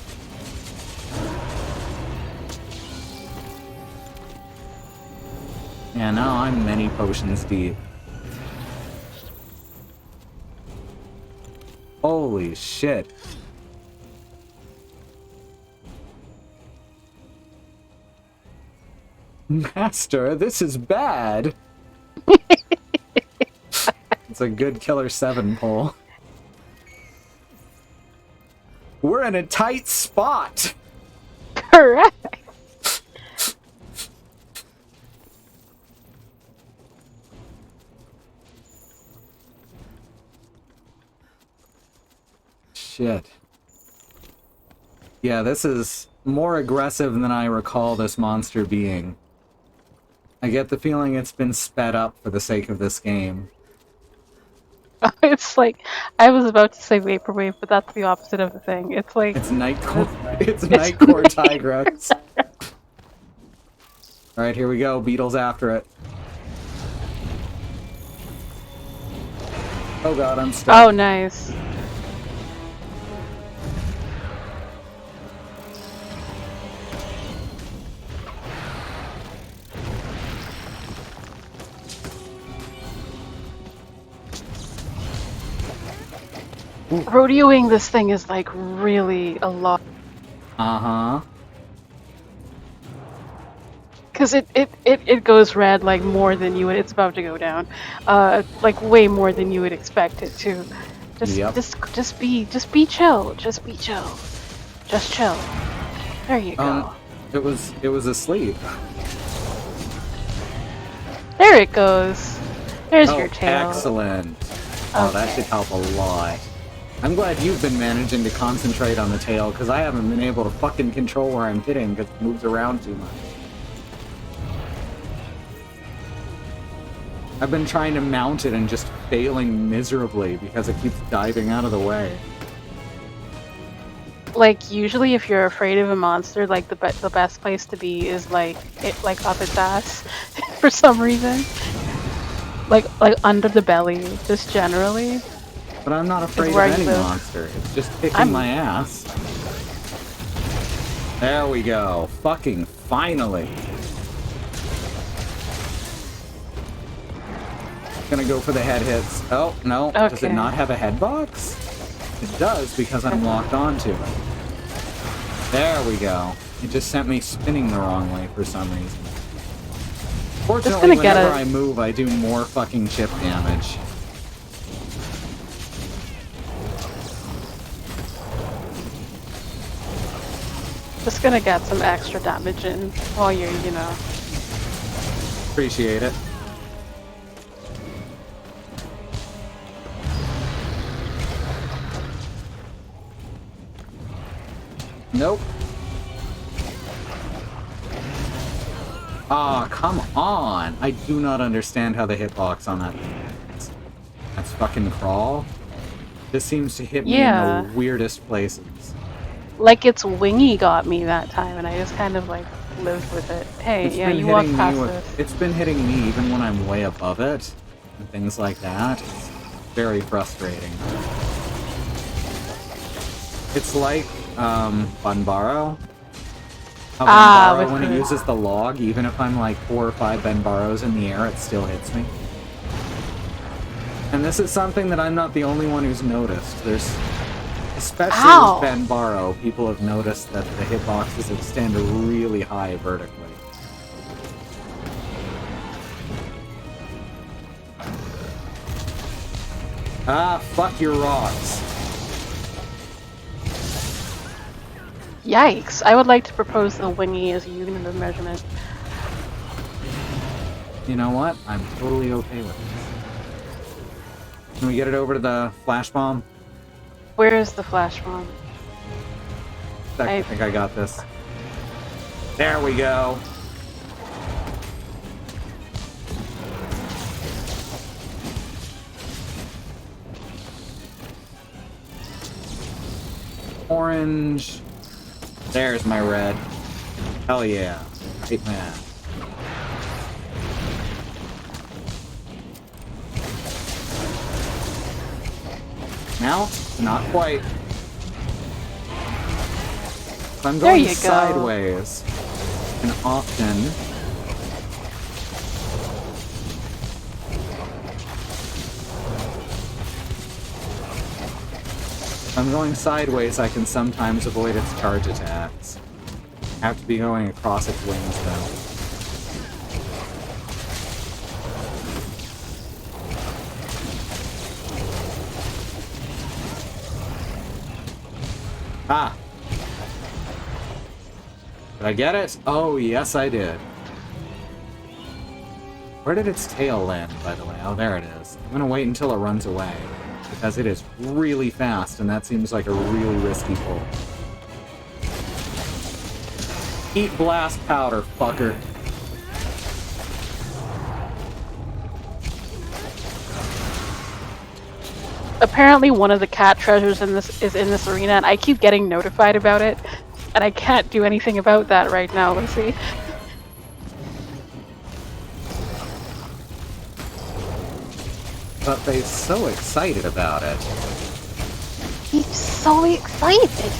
Yeah, now I'm many potions deep. Holy shit. Master, this is bad. It's a good Killer 7 pull. We're in a tight spot. Correct. Shit. Yeah, this is more aggressive than I recall this monster being. I get the feeling it's been sped up for the sake of this game. It's like, I was about to say Vaporwave, but that's the opposite of the thing. It's like... It's Nightcore. It's Nightcore Tigrex. Alright, here we go. Beetle's after it. Oh god, I'm stuck. Oh, nice. Rodeoing this thing is like really a lot. Uh-huh. Because it goes red like more than you would. It's about to go down, like way more than you would expect it to. Yep. Just be chill. Just be chill. Just chill. There you go. It was asleep. There it goes. There's Oh, your tail. excellent. Oh, that should help a lot. I'm glad you've been managing to concentrate on the tail, because I haven't been able to fucking control where I'm hitting, because it moves around too much. I've been trying to mount it and just failing miserably, because it keeps diving out of the way. Like usually, if you're afraid of a monster, like the best place to be is like up its ass, for some reason. Like under the belly, just generally. But I'm not afraid of any monster. It's just kicking my ass. There we go. Fucking finally. Gonna go for the head hits. Oh, no. Okay. Does it not have a head box? It does, because I'm locked onto it. There we go. It just sent me spinning the wrong way for some reason. Fortunately, whenever I move, I do more fucking chip damage. Just gonna get some extra damage in while you're, you know. Appreciate it. Nope. Ah, come on! I do not understand how the hitbox on that is. That's fucking crawl. This seems to hit me in the weirdest places. Like its wingy got me that time, and I just kind of like lived with it. Hey, yeah, you walk past this. It's been hitting me even when I'm way above it, and things like that. It's very frustrating. It's like, Banbaro. How Banbaro, when it uses the log, even if I'm like 4 or 5 Banbaros in the air, it still hits me. And this is something that I'm not the only one who's noticed. There's, especially with Banbaro, people have noticed that the hitboxes extend really high vertically. Ah, fuck your rocks. Yikes! I would like to propose the wingy as a unit of measurement. You know what? I'm totally okay with this. Can we get it over to the flash bomb? Where is the flash bomb? I think I got this. There we go. Orange. There's my red. Hell yeah. Right, man. Mount? Not quite. I'm There going you go. sideways. And often. If I'm going sideways, I can sometimes avoid its charge attacks. I have to be going across its wings, though. Ah! Did I get it? Oh, yes, I did. Where did its tail land, by the way? Oh, there it is. I'm gonna wait until it runs away, because it is really fast, and that seems like a really risky pull. Eat blast powder, fucker. Apparently one of the cat treasures in this is in this arena, and I keep getting notified about it, and I can't do anything about that right now. Let's see. But they're so excited about it. He's so excited.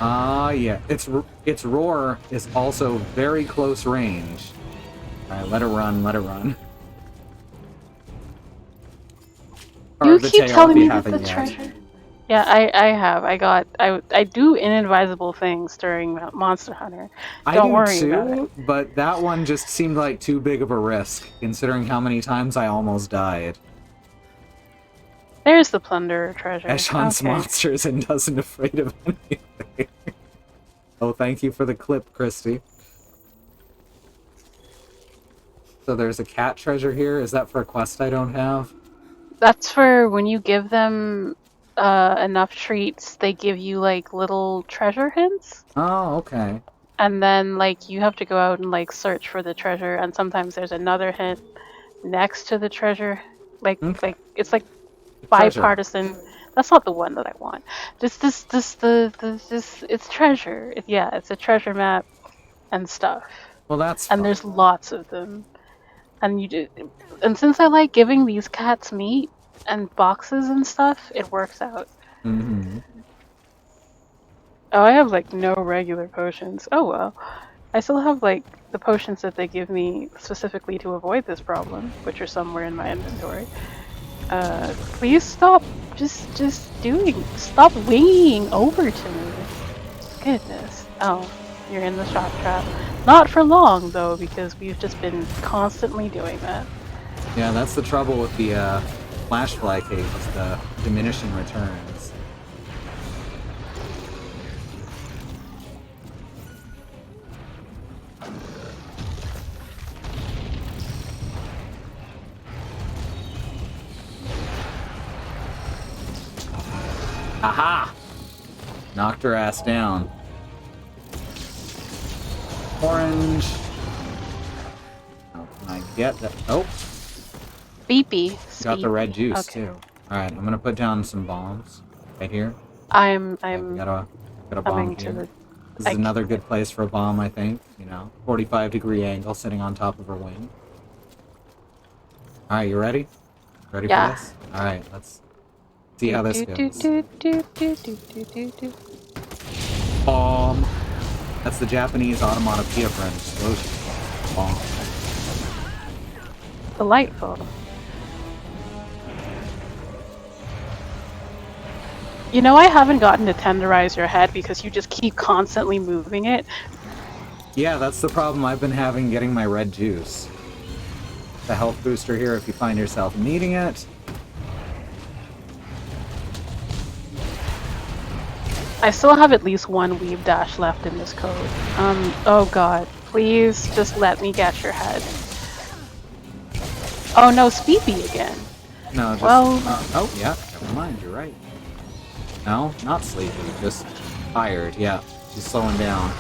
Ah, yeah. Its roar is also very close range. Alright, let it run, let it run. You Or the keep tail, telling if you me that the haven't yet. treasure. Yeah, I have. I do inadvisable things during Monster Hunter. I Don't do worry about it. too, but that one just seemed like too big of a risk, considering how many times I almost died. There's the plunder treasure. Ash hunts Okay. monsters and doesn't afraid of anything. Oh, thank you for the clip, Christy. So there's a cat treasure here. Is that for a quest I don't have? That's for when you give them enough treats, they give you like little treasure hints. Oh, okay. And then like you have to go out and like search for the treasure, and sometimes there's another hint next to the treasure. Like it's like Treasure. bipartisan. That's not the one that I want. This it's treasure. Yeah, it's a treasure map and stuff. Well, that's And fun. there's lots of them. And you do, and since I like giving these cats meat and boxes and stuff, it works out. Mm-hmm. Oh, I have like no regular potions. Oh well. I still have like the potions that they give me specifically to avoid this problem, which are somewhere in my inventory. Please stop stop winging over to me. Goodness. Oh, you're in the shock trap. Not for long though, because we've just been constantly doing that. Yeah, that's the trouble with the flashfly cave, is the diminishing returns. Aha! Knocked her ass down. Orange. How can I get that? Oh, Beepy. got the red juice Okay. too. Alright, I'm gonna put down some bombs right here. I'm Got a bomb coming here. to the. This is another good place for a bomb, I think. You know, 45-degree angle sitting on top of her wing. Alright, you ready? Ready Yeah. for this? Alright, let's see how this goes. Bomb. That's the Japanese automatopoeia for an explosion. Bomb. Delightful. You know, I haven't gotten to tenderize your head because you just keep constantly moving it. Yeah, that's the problem I've been having getting my red juice. The health booster here if you find yourself needing it. I still have at least one weave dash left in this code. Oh god. Please just let me get your head. Oh no, Speepy again. No, just... Well- oh, yeah, never mind, you're right. No, not sleepy, just tired, yeah. She's slowing down.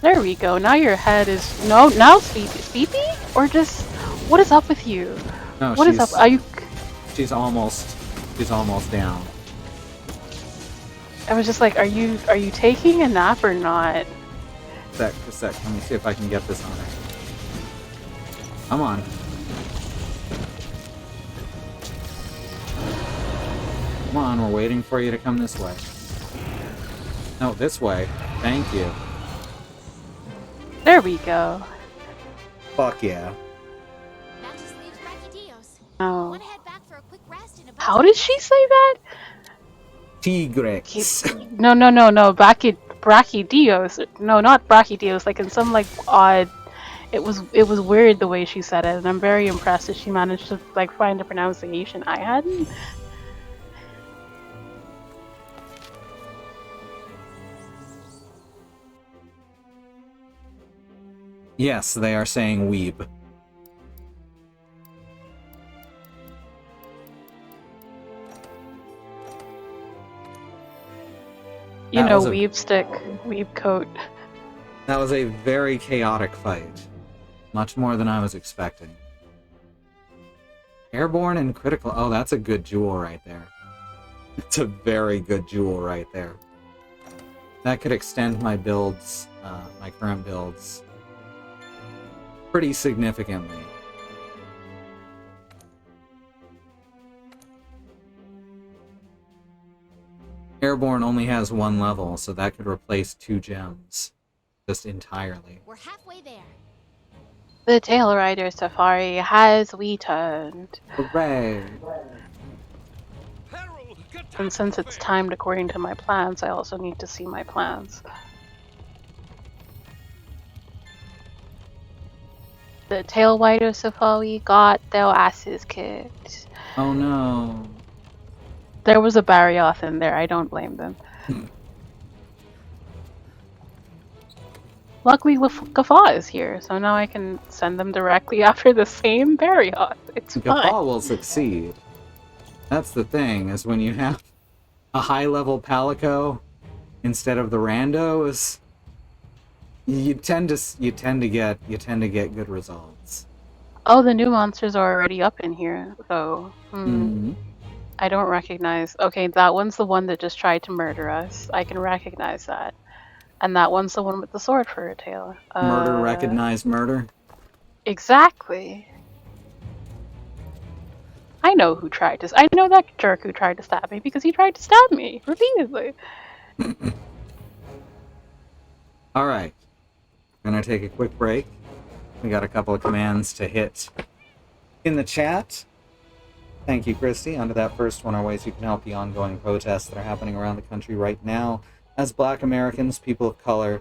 There we go. Now your head is now sleepy or just what is up with you? No, What is up? Are you? she's almost down. I was just like, are you taking a nap or not? A sec. Let me see if I can get this on her. Come on. Come on, we're waiting for you to come this way. No, this way. Thank you. There we go. Fuck yeah. That just leaves Brachydios. Oh. Wanna head back for a quick rest and a How did she say that? Tigrex. No. Brachydios. No, not Brachydios. Like in some like odd. It was weird the way she said it, and I'm very impressed that she managed to like find a pronunciation I hadn't. Yes, they are saying weeb. You That know, was a- weeb stick, weeb coat. That was a very chaotic fight. Much more than I was expecting. Airborne and critical. Oh, that's a good jewel right there. It's a very good jewel right there. That could extend my builds, my current builds, pretty significantly. Airborne only has one level, so that could replace 2 gems. Just entirely. We're halfway there. The Tail Rider Safari has returned. Hooray! And since it's timed according to my plans, I also need to see my plans. The Tail Rider Safari got their asses kicked. Oh no. There was a Barioth in there, I don't blame them. Luckily, Guffaw is here, so now I can send them directly after the same Barioth. It's fine. Guffaw will succeed. That's the thing, is when you have a high-level Palico instead of the randos, you tend to get good results. Oh, the new monsters are already up in here, though. Mm-hmm. I don't recognize. Okay, that one's the one that just tried to murder us. I can recognize that. And that one's the one with the sword for a tail. Murder, recognize murder. Exactly. I know who tried to. I know that jerk who tried to stab me because he tried to stab me repeatedly. All right, gonna take a quick break. We got a couple of commands to hit in the chat. Thank you, Christy. Under that first one are ways you can help the ongoing protests that are happening around the country right now. As Black Americans, people of color,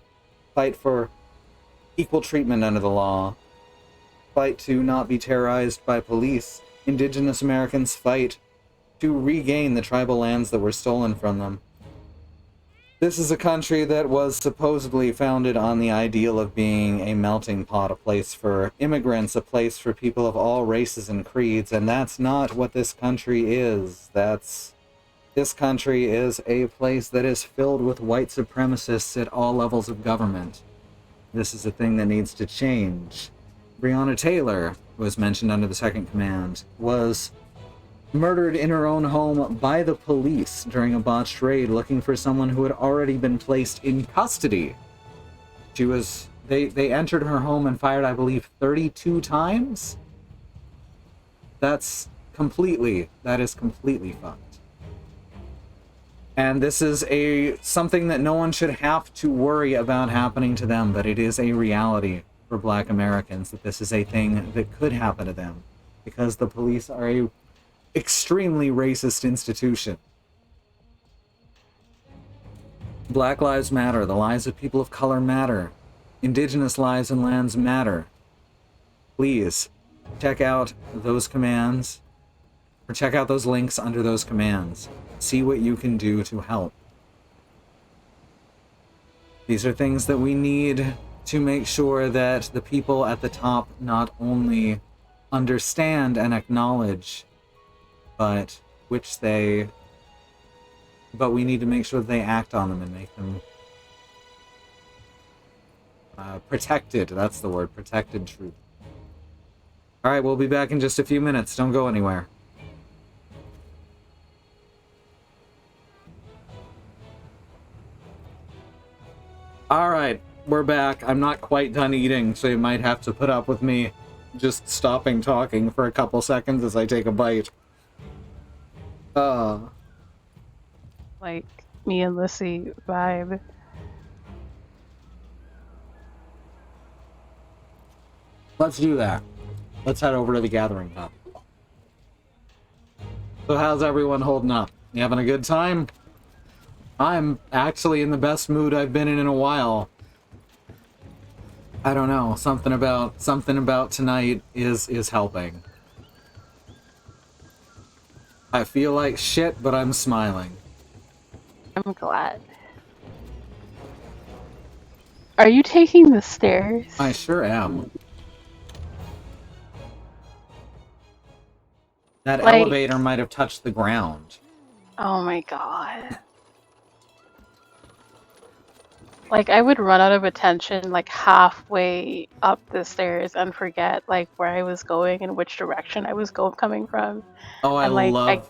fight for equal treatment under the law. Fight to not be terrorized by police. Indigenous Americans fight to regain the tribal lands that were stolen from them. This is a country that was supposedly founded on the ideal of being a melting pot, a place for immigrants, a place for people of all races and creeds, and that's not what this country is. This country is a place that is filled with white supremacists at all levels of government. This is a thing that needs to change. Breonna Taylor, who was mentioned under the second command, was murdered in her own home by the police during a botched raid looking for someone who had already been placed in custody. They entered her home and fired, I believe, 32 times? That is completely fucked. And this is something that no one should have to worry about happening to them, but it is a reality for Black Americans that this is a thing that could happen to them, because the police are a extremely racist institution. Black lives matter. The lives of people of color matter. Indigenous lives and lands matter. Please, check out those commands, or check out those links under those commands. See what you can do to help. These are things that we need to make sure that the people at the top not only understand and acknowledge, but we need to make sure that they act on them and Protected, that's the word. Protected troop. Alright, we'll be back in just a few minutes. Don't go anywhere. Alright, we're back. I'm not quite done eating, so you might have to put up with me just stopping talking for a couple seconds as I take a bite. Like, me and Lissy vibe. Let's do that. Let's head over to the gathering hub. So how's everyone holding up? You having a good time? I'm actually in the best mood I've been in a while. I don't know, something about tonight is helping. I feel like shit, but I'm smiling. I'm glad. Are you taking the stairs? I sure am. That Like- elevator might have touched the ground. Oh my god. Like, I would run out of attention, like, halfway up the stairs and forget, like, where I was going and which direction I was coming from. Oh, I And, like, love...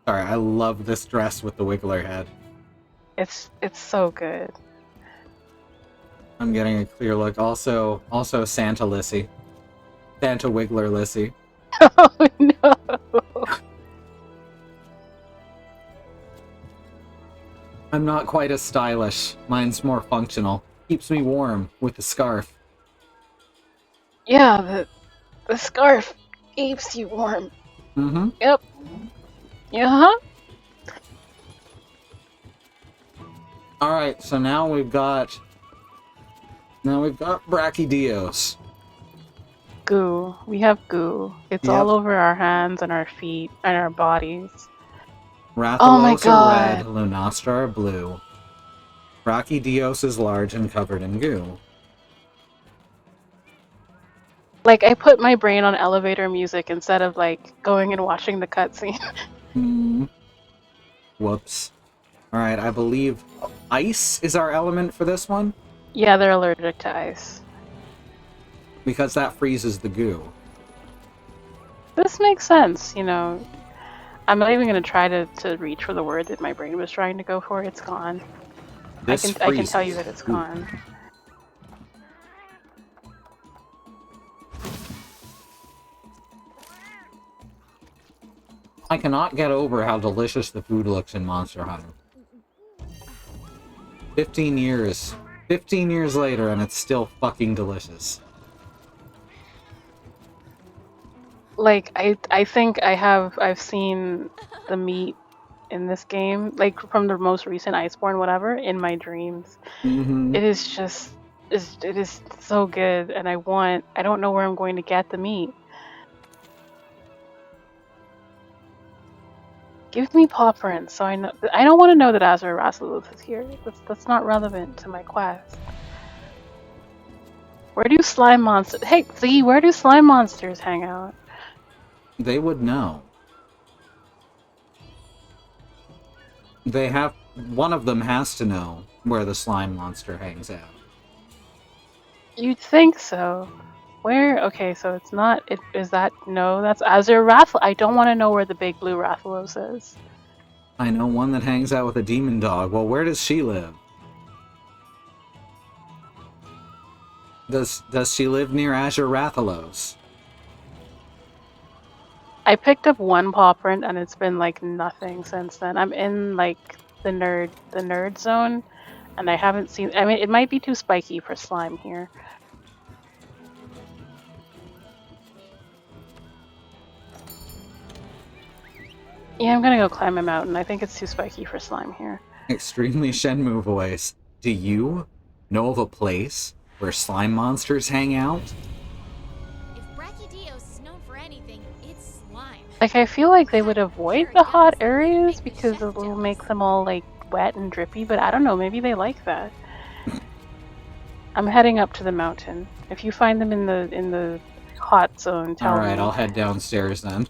Sorry, I love this dress with the wiggler head. It's so good. I'm getting a clear look. Also Santa Lissy. Santa Wiggler Lissy. Oh no! I'm not quite as stylish. Mine's more functional. Keeps me warm with the scarf. Yeah, the scarf keeps you warm. Mm-hmm. Yep. Uh-huh. Alright, so now we've got Brachydios. Goo. We have goo. It's Yep. all over our hands and our feet and our bodies. Rathalos Oh my are God. red, Lunastra are blue. Brachydios is large and covered in goo. Like, I put my brain on elevator music instead of, like, going and watching the cutscene. Whoops. Alright, I believe ice is our element for this one, Yeah, they're allergic to ice. because that freezes the goo. This makes sense, you know. I'm not even gonna try to reach for the word that my brain was trying to go for. It's gone. I can tell you freezes that it's goo. gone. I cannot get over how delicious the food looks in Monster Hunter. 15 years. 15 years later and it's still fucking delicious. Like, I think I've seen the meat in this game, like from the most recent Iceborne whatever, in my dreams. Mm-hmm. It is just it is so good, and I don't know where I'm going to get the meat. Give me paw prints so I know. I don't want to know that Azure Rathalos is here. That's not relevant to my quest. Where do slime monsters? Hey, see, where do slime monsters hang out? They would know. They have... One of them has to know where the slime monster hangs out. You'd think so. Where? Okay, so it's not... Is that... No, that's Azure Rathalos. I don't want to know where the big blue Rathalos is. I know one that hangs out with a demon dog. Well, where does she live? Does she live near Azure Rathalos? I picked up one paw print and it's been like nothing since then. I'm in like the nerd zone, and I haven't seen. I mean, it might be too spiky for slime here. Yeah, I'm gonna go climb a mountain. I think it's too spiky for slime here. Extremely Shenmue voice. Do you know of a place where slime monsters hang out? If Brachydios is known for anything, it's slime. Like, I feel like they would avoid the hot areas because it will make them all like wet and drippy, but I don't know, maybe they like that. I'm heading up to the mountain. If you find them in the hot zone, tell me. Alright, I'll head downstairs then.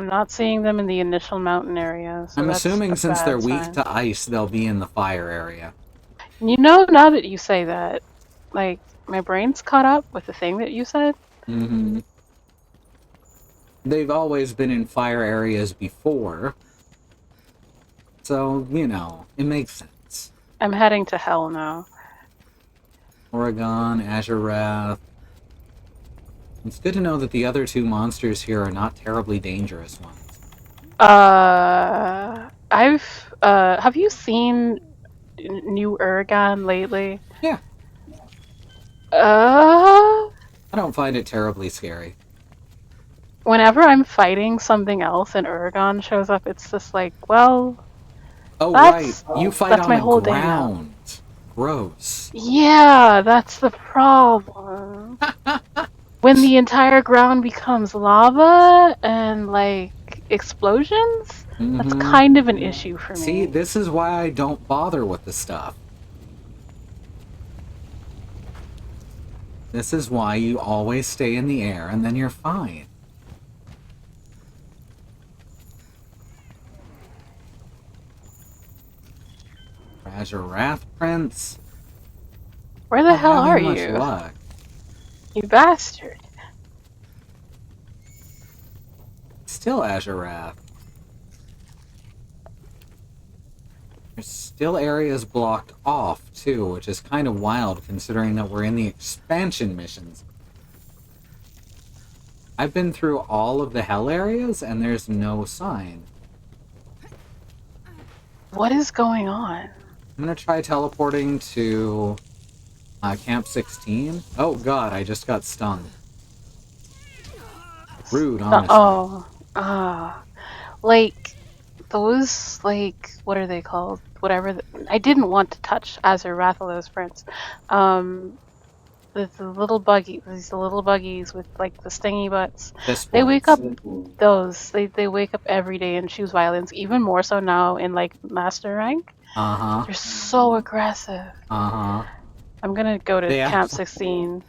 I'm not seeing them in the initial mountain area, so I'm that's assuming a since they're bad weak sign. to ice, they'll be in the fire area. You know, now that you say that, like, my brain's caught up with the thing that you said. Mm-hmm. They've always been in fire areas before. So, you know, it makes sense. I'm heading to hell now. Oregon, Azurath. It's good to know that the other two monsters here are not terribly dangerous ones. Have you seen New Oregon lately? Yeah, Uh, I don't find it terribly scary. Whenever I'm fighting something else and Oregon shows up, it's just like, well, Oh, right. that's You fight that's on my the whole day now. ground. Gross. Yeah, that's the problem. When the entire ground becomes lava and like explosions, that's Mm-hmm. kind of an issue for See, me. this is why I don't bother with the stuff. This is why you always stay in the air and then you're fine. Azurath Prince? Where the Not hell are having much you? luck. You bastard. Still Azurath. There's still areas blocked off, too, which is kind of wild considering that we're in the expansion missions. I've been through all of the hell areas and there's no sign. What is going on? I'm gonna try teleporting to Camp 16. Oh god, I just got stung. Rude, honestly. Like those, like, what are they called? Whatever. I didn't want to touch as a Rathalos prince. The little these little buggies with like the stingy butts. Fist They wake blades. up. They wake up every day and choose violence. Even more so now in like master rank. Uh-huh. They're so aggressive. Uh-huh. I'm gonna go to They Camp actually- 16.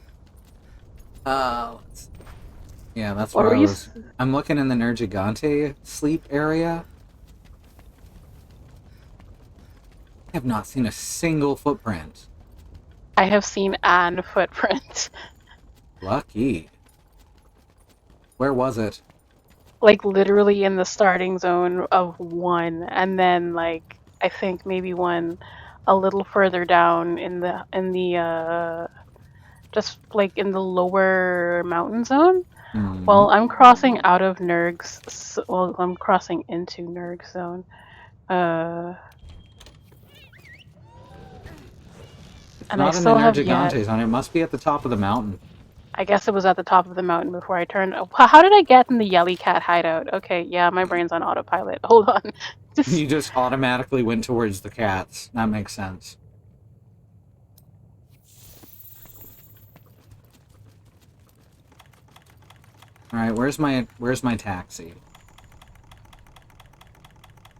Yeah, that's What where were I you was. I'm looking in the Nergigante sleep area. I have not seen a single footprint. I have seen an footprint. Lucky. Where was it? Like literally in the starting zone of one, and then like I think maybe one a little further down in the just like in the lower mountain zone. Hmm. Well, I'm crossing out of Nerg's. Well, I'm crossing into Nerg's zone. It's And not I in the still have yet. Nergigante zone. It must be at the top of the mountain. I guess it was at the top of the mountain before I turned. How did I get in the Yelly Cat hideout? Okay, yeah, my brain's on autopilot. Hold on. You just automatically went towards the cats. That makes sense. Alright, where's my taxi?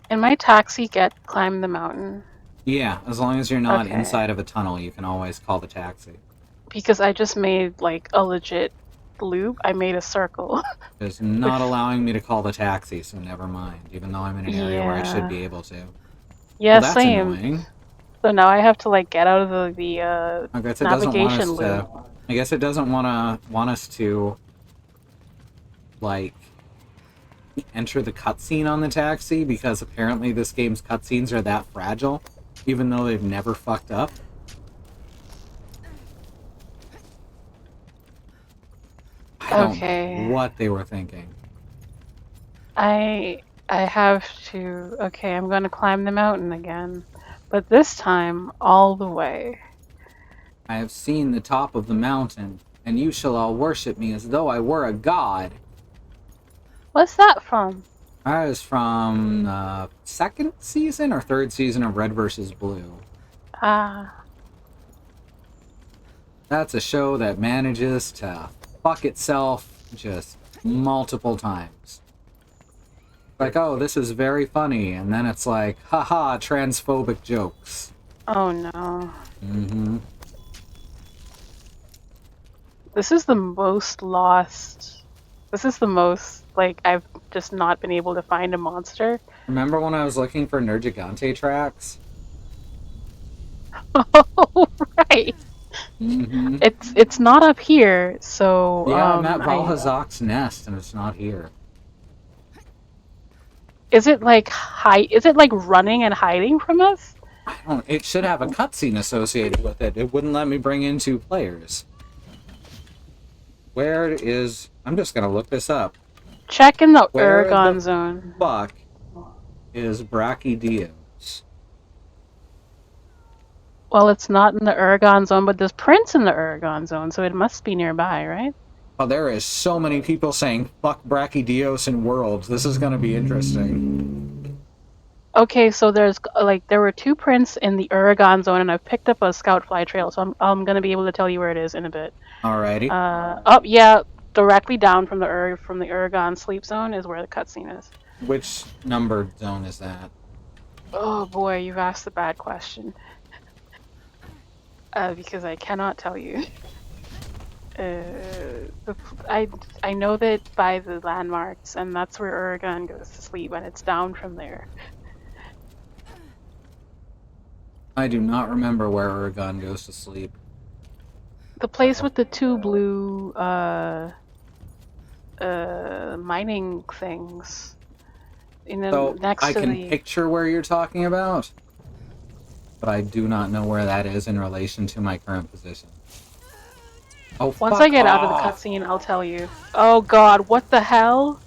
In my taxi, climb the mountain. Yeah, as long as you're not Okay. inside of a tunnel, you can always call the taxi. Because I just made like a legit loop. I made a circle. It's not allowing me to call the taxi, so never mind, even though I'm in an area where I should Yeah. be able to. Yeah, Well, that's same. annoying. So now I have to like get out of the I guess it doesn't want navigation us loop. to. I guess it doesn't want us to like enter the cutscene on the taxi because apparently this game's cutscenes are that fragile, even though they've never fucked up. I don't Okay. know what they were thinking. I have to. Okay, I'm going to climb the mountain again, but this time all the way. I have seen the top of the mountain, and you shall all worship me as though I were a god. What's that from? That is from second season or third season of Red vs. Blue. Ah, That's a show that manages to fuck itself just multiple times. Like, oh, this is very funny, and then it's like, haha, transphobic jokes. oh no. Mm-hmm. This is the most lost. This is the most like I've just not been able to find a monster. Remember when I was looking for Nergigante tracks? Oh, right. Mm-hmm. It's not up here, so Yeah, I'm at Valhazak's nest, and it's not here. is it like running and hiding from us? I don't. It should have a cutscene associated with it. It wouldn't let me bring in 2 players. Where is? I'm just gonna look this up. Check in the Where Uragon the zone. fuck is Brachydios? Well, it's not in the Uragon zone, but there's prints in the Uragon zone, so it must be nearby, right? Oh, there is so many people saying fuck Brachydios in Worlds. This is gonna be interesting. Okay, so there were 2 prints in the Uragon zone, and I've picked up a scout fly trail, so I'm gonna be able to tell you where it is in a bit. Alrighty. Oh yeah, directly down from the Uragon sleep zone is where the cutscene is. Which numbered zone is that? Oh boy, you've asked the bad question. Because I cannot tell you. I know that by the landmarks, and that's where Uragon goes to sleep, and it's down from there. I do not remember where Uragon goes to sleep. The place with the 2 blue mining things. So Next I to can the picture where you're talking about, but I do not know where that is in relation to my current position. Oh, Once fuck I get out of the off. cutscene, I'll tell you. Oh god, what the hell?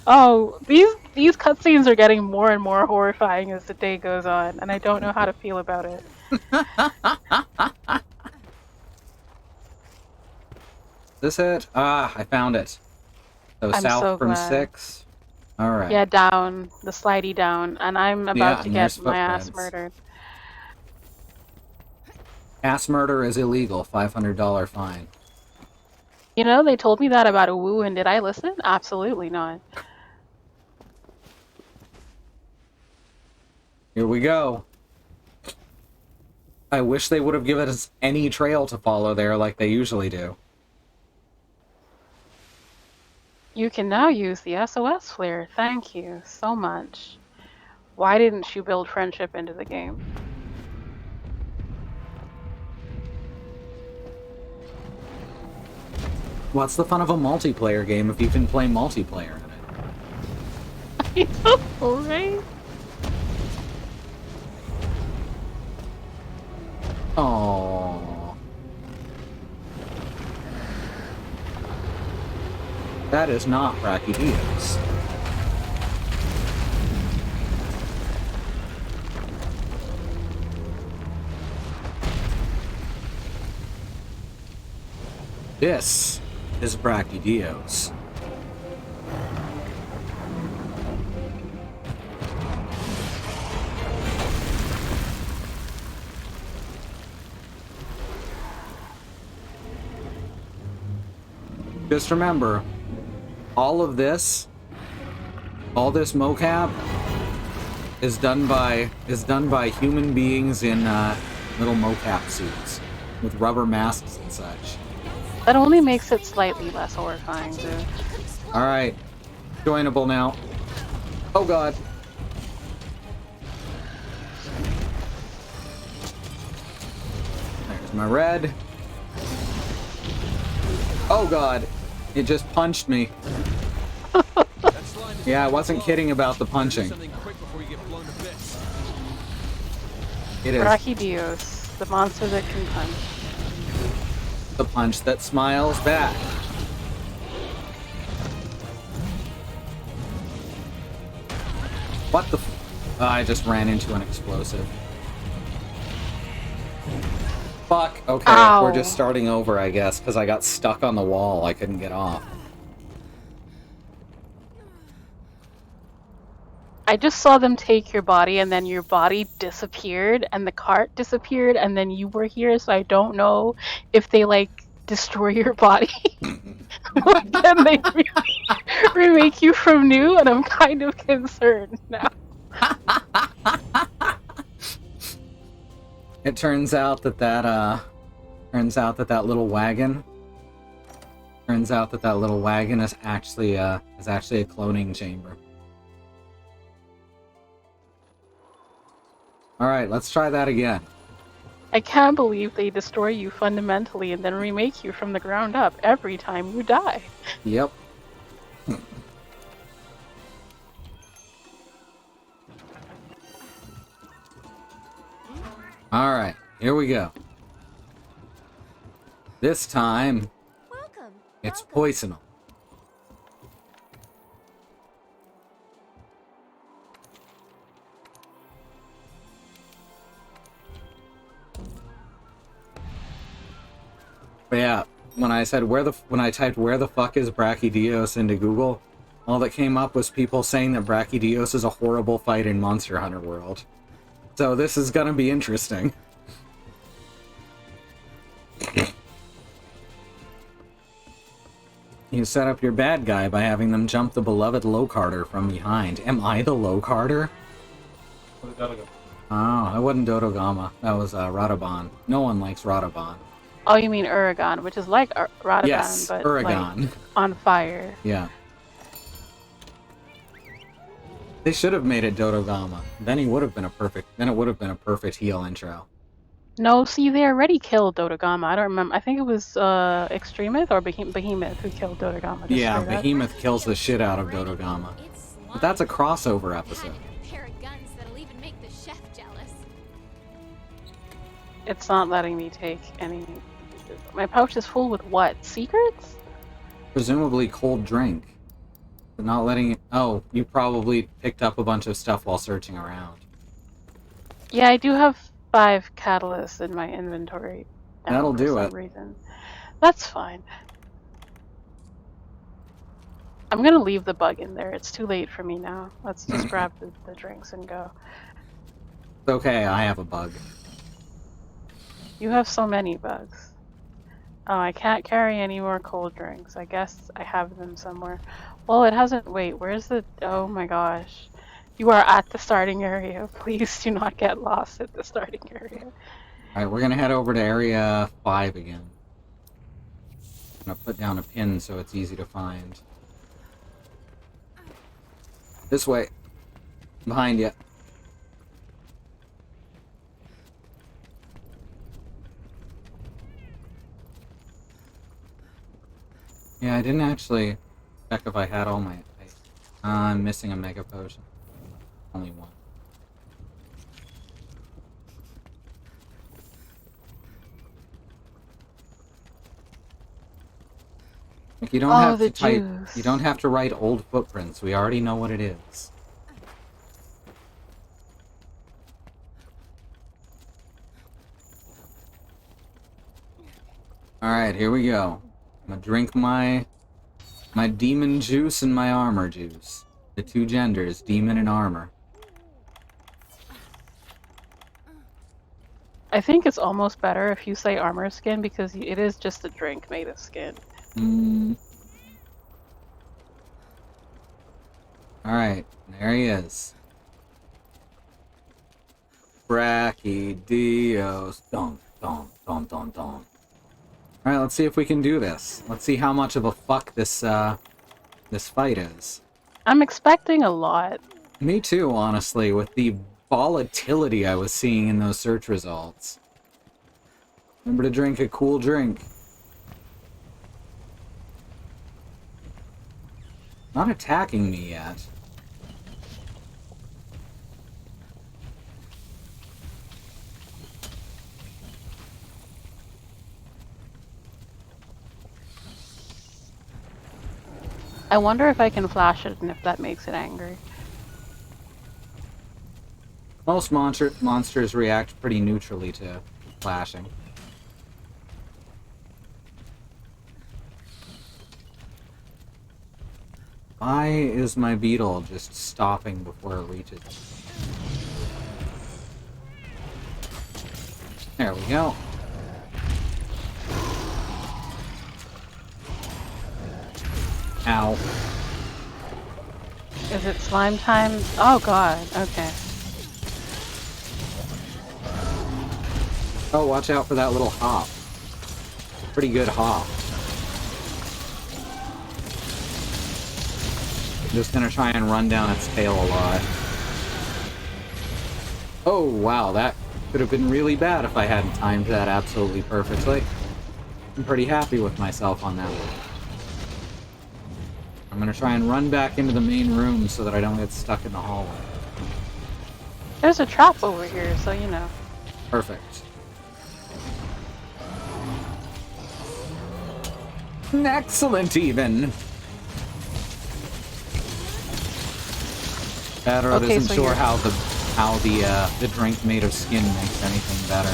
Oh, these cutscenes are getting more and more horrifying as the day goes on, and I don't know how to feel about it. This it? Ah, I found it. So I'm south so from glad. 6. Alright. Yeah, down, the slidey down, and I'm about to and get there's my ass footprints. murdered. Ass murder is illegal. $500 fine. You know, they told me that about a woo, and did I listen? Absolutely not. Here we go. I wish they would have given us any trail to follow there like they usually do. You can now use the SOS flare. Thank you so much. Why didn't you build friendship into the game? What's the fun of a multiplayer game if you can play multiplayer in it? I know, right? Aww. That is not Brachydios. This is Brachydios. Just remember, all this mocap is done by human beings in little mocap suits with rubber masks and such. That only makes it slightly less horrifying, too. Alright. Joinable now. Oh god. There's my red. Oh god. It just punched me. Yeah, I wasn't kidding about the punching. It is Brachydios, the monster that can punch. the punch that smiles back. What the I just ran into an explosive. Fuck. Okay, Ow. we're just starting over, I guess, because I got stuck on the wall. I couldn't get off. I just saw them take your body, and then your body disappeared, and the cart disappeared, and then you were here, so I don't know if they, like, destroy your body. Or can they remake you from new, and I'm kind of concerned now. It turns out that that little wagon Turns out that that little wagon is actually a cloning chamber. Alright, let's try that again. I can't believe they destroy you fundamentally and then remake you from the ground up every time you die. Yep. Alright, here we go. This time, Welcome. it's welcome. poisonal. But yeah, when I typed where the fuck is Brachydios into Google, all that came up was people saying that Brachydios is a horrible fight in Monster Hunter World. So this is gonna be interesting. You set up your bad guy by having them jump the beloved low-carder from behind. Am I the low-carder? Oh, I wasn't Dodogama. That was Radaban. No one likes Radaban. Oh, you mean Uragan, which is like Radaban, Yes, but Uragan. like on fire. Yeah. They should have made it Dodogama. Then it would have been a perfect heel intro. No, see, they already killed Dodogama. I don't remember. I think it was Extremith or Behemoth who killed Dodogama. Yeah, straight up. Behemoth kills the shit out of Dodogama. But that's a crossover episode. A pair of guns that'll even make the chef jealous. It's not letting me take any. My pouch is full with what? Secrets? Presumably cold drink. But not letting it... Oh, you probably picked up a bunch of stuff while searching around. Yeah, I do have 5 catalysts in my inventory. Now That'll for do some it. Reason. That's fine. I'm gonna leave the bug in there. It's too late for me now. Let's just grab the drinks and go. It's okay, I have a bug. You have so many bugs. Oh, I can't carry any more cold drinks. I guess I have them somewhere. Well, it hasn't... Wait, where's the... Oh my gosh. You are at the starting area. Please do not get lost at the starting area. Alright, we're gonna head over to Area 5 again. I'm gonna put down a pin so it's easy to find. This way. Behind you. Yeah, I didn't actually check if I had all my... I'm missing a Mega Potion. Only one. Like, you don't have to type... juice. You don't have to write old footprints. We already know what it is. Alright, here we go. I'm gonna drink my demon juice and my armor juice. The two genders, demon and armor. I think it's almost better if you say armor skin because it is just a drink made of skin. Alright, there he is. Brachydios. Dun, dun, dun, dun, dun. Alright, let's see if we can do this. Let's see how much of a fuck this fight is. I'm expecting a lot. Me too, honestly, with the volatility I was seeing in those search results. Remember to drink a cool drink. Not attacking me yet. I wonder if I can flash it and if that makes it angry. Most monsters react pretty neutrally to flashing. Why is my beetle just stopping before it reaches? There we go. Ow. Is it slime time? Oh god, okay. Oh, watch out for that little hop. Pretty good hop. just gonna try and run down its tail a lot. Oh, wow, that could have been really bad if I hadn't timed that absolutely perfectly. I'm pretty happy with myself on that one. I'm gonna try and run back into the main room so that I don't get stuck in the hallway. There's a trap over here, so you know. Perfect. Excellent, even. Badrod Okay, isn't so sure you're- how the drink made of skin makes anything better.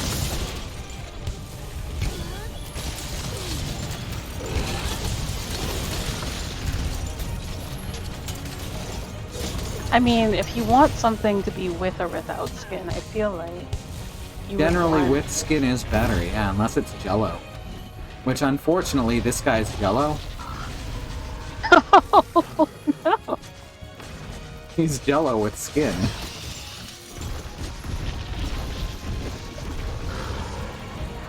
I mean, if you want something to be with or without skin, I feel like you would Generally, want- with skin is better, yeah, unless it's Jello. Which, unfortunately, this guy's Jello. Oh, no. He's Jello with skin.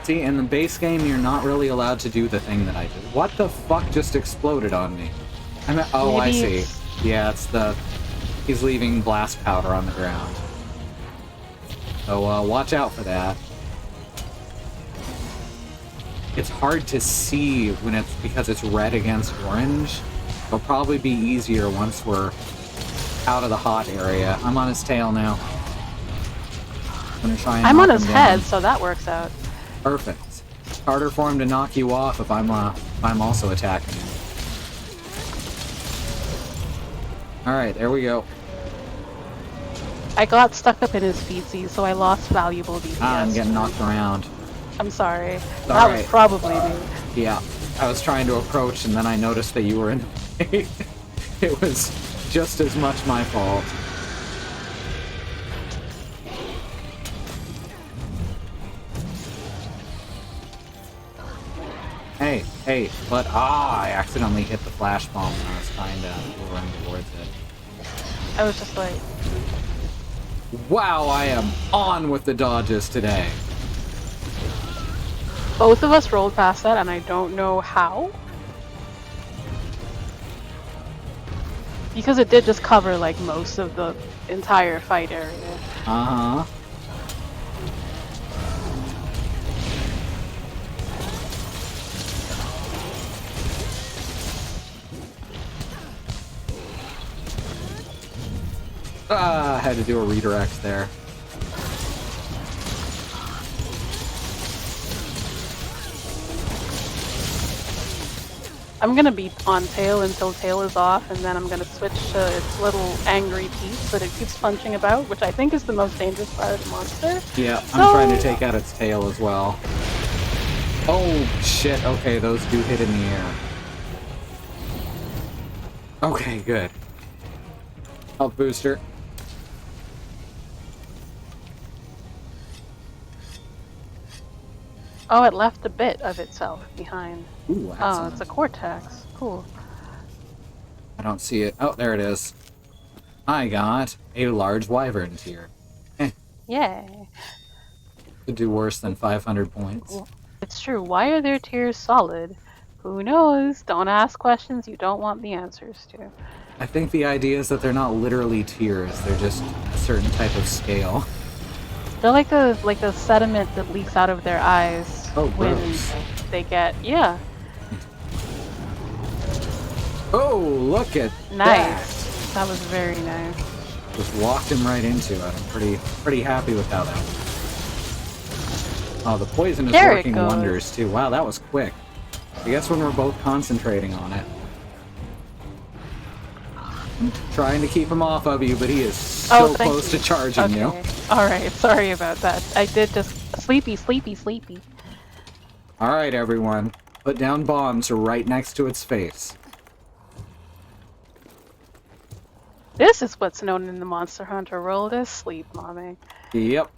See, in the base game, you're not really allowed to do the thing that I did. What the fuck just exploded on me? Oh, I Maybe see. it's- Yeah, it's the... He's leaving blast powder on the ground. So, watch out for that. It's hard to see when it's because it's red against orange. It'll probably be easier once we're out of the hot area. I'm on his tail now. I'm gonna try and I'm on knock his him head, down. so that works out. Perfect. Harder for him to knock you off if I'm also attacking him. Alright, there we go. I got stuck up in his feetsies, so I lost valuable DPS. I'm getting knocked around. I'm sorry. That alright. was probably me. Yeah, I was trying to approach and then I noticed that you were in the way. It was just as much my fault. Hey, but I accidentally hit the flash bomb when I was trying to run towards it. I was just like, Wow, I am on with the dodges today. both of us rolled past that, and I don't know how. Because it did just cover, like, most of the entire fight area. Uh-huh. I had to do a redirect there. I'm gonna be on tail until tail is off, and then I'm gonna switch to its little angry piece that it keeps punching about, which I think is the most dangerous part of the monster. Yeah, So- I'm trying to take out its tail as well. Oh, shit. Okay, those do hit in the air. Okay, good. Health booster. Oh, it left a bit of itself behind. Ooh, Oh, excellent. it's a cortex. Cool. I don't see it. Oh, there it is. I got a large wyvern tier. Yay. Could do worse than 500 points. It's true. Why are their tiers solid? Who knows? Don't ask questions you don't want the answers to. I think the idea is that they're not literally tiers, they're just a certain type of scale. They're like the sediment that leaks out of their eyes Oh, when gross. they get Oh, look at nice. That was very nice. that! Just walked him right into it. I'm pretty happy with how that went. Oh, the poison is There it working goes. wonders too. Wow, that was quick. I guess when we're both concentrating on it. I'm trying to keep him off of you, but he is so thank close you. to charging you. Okay. Alright, sorry about that. I did just sleepy. Alright, everyone. Put down bombs right next to its face. This is what's known in the Monster Hunter world as sleep bombing. Yep.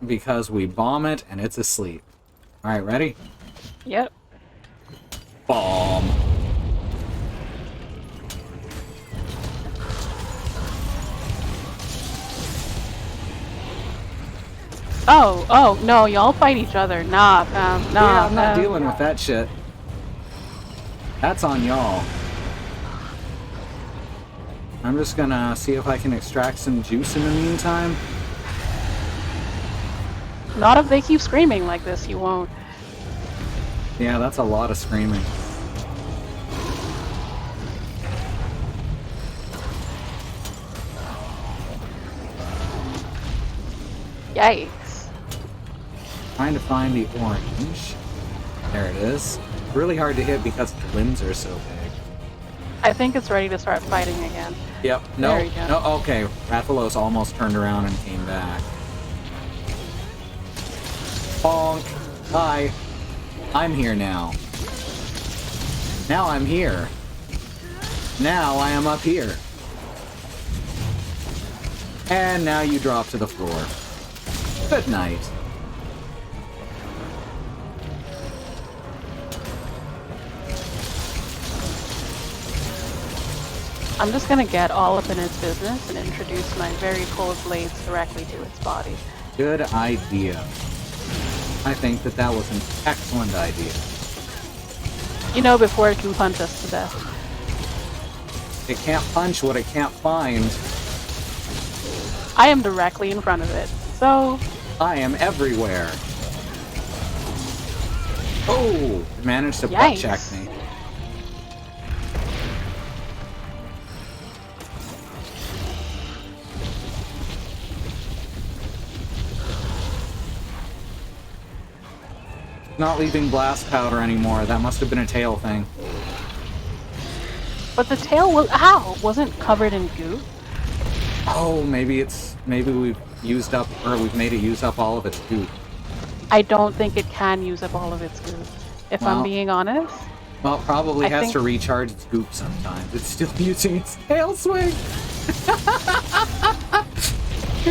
Because we bomb it and it's asleep. Alright, ready? Yep. Bomb. Oh, no, y'all fight each other. Nah, fam. Nah, Yeah, I'm not fam. dealing with that shit. That's on y'all. I'm just gonna see if I can extract some juice in the meantime. Not if they keep screaming like this, you won't. Yeah, that's a lot of screaming. Yikes. Trying to find the orange. There it is. Really hard to hit because the limbs are so big. I think it's ready to start fighting again. Yep. No. There we go. No. Okay. Rathalos almost turned around and came back. Bonk. Hi. I'm here now. Now I'm here. Now I am up here. And now you drop to the floor. Good night. I'm just gonna get all up in its business and introduce my very cold blades directly to its body. Good idea. I think that that was an excellent idea. You know, before it can punch us to death. It can't punch what it can't find. I am directly in front of it, so... I am everywhere. Oh! It managed to butt Yikes. check me. Not leaving blast powder anymore. That must have been a tail thing. But the tail was... Ow! Wasn't covered in goo? Oh, maybe we've used up, or we've made it use up all of its goop. I don't think it can use up all of its goo. If I'm Well, being honest. Well, it probably I has think- to recharge its goop sometimes. It's still using its tail swing.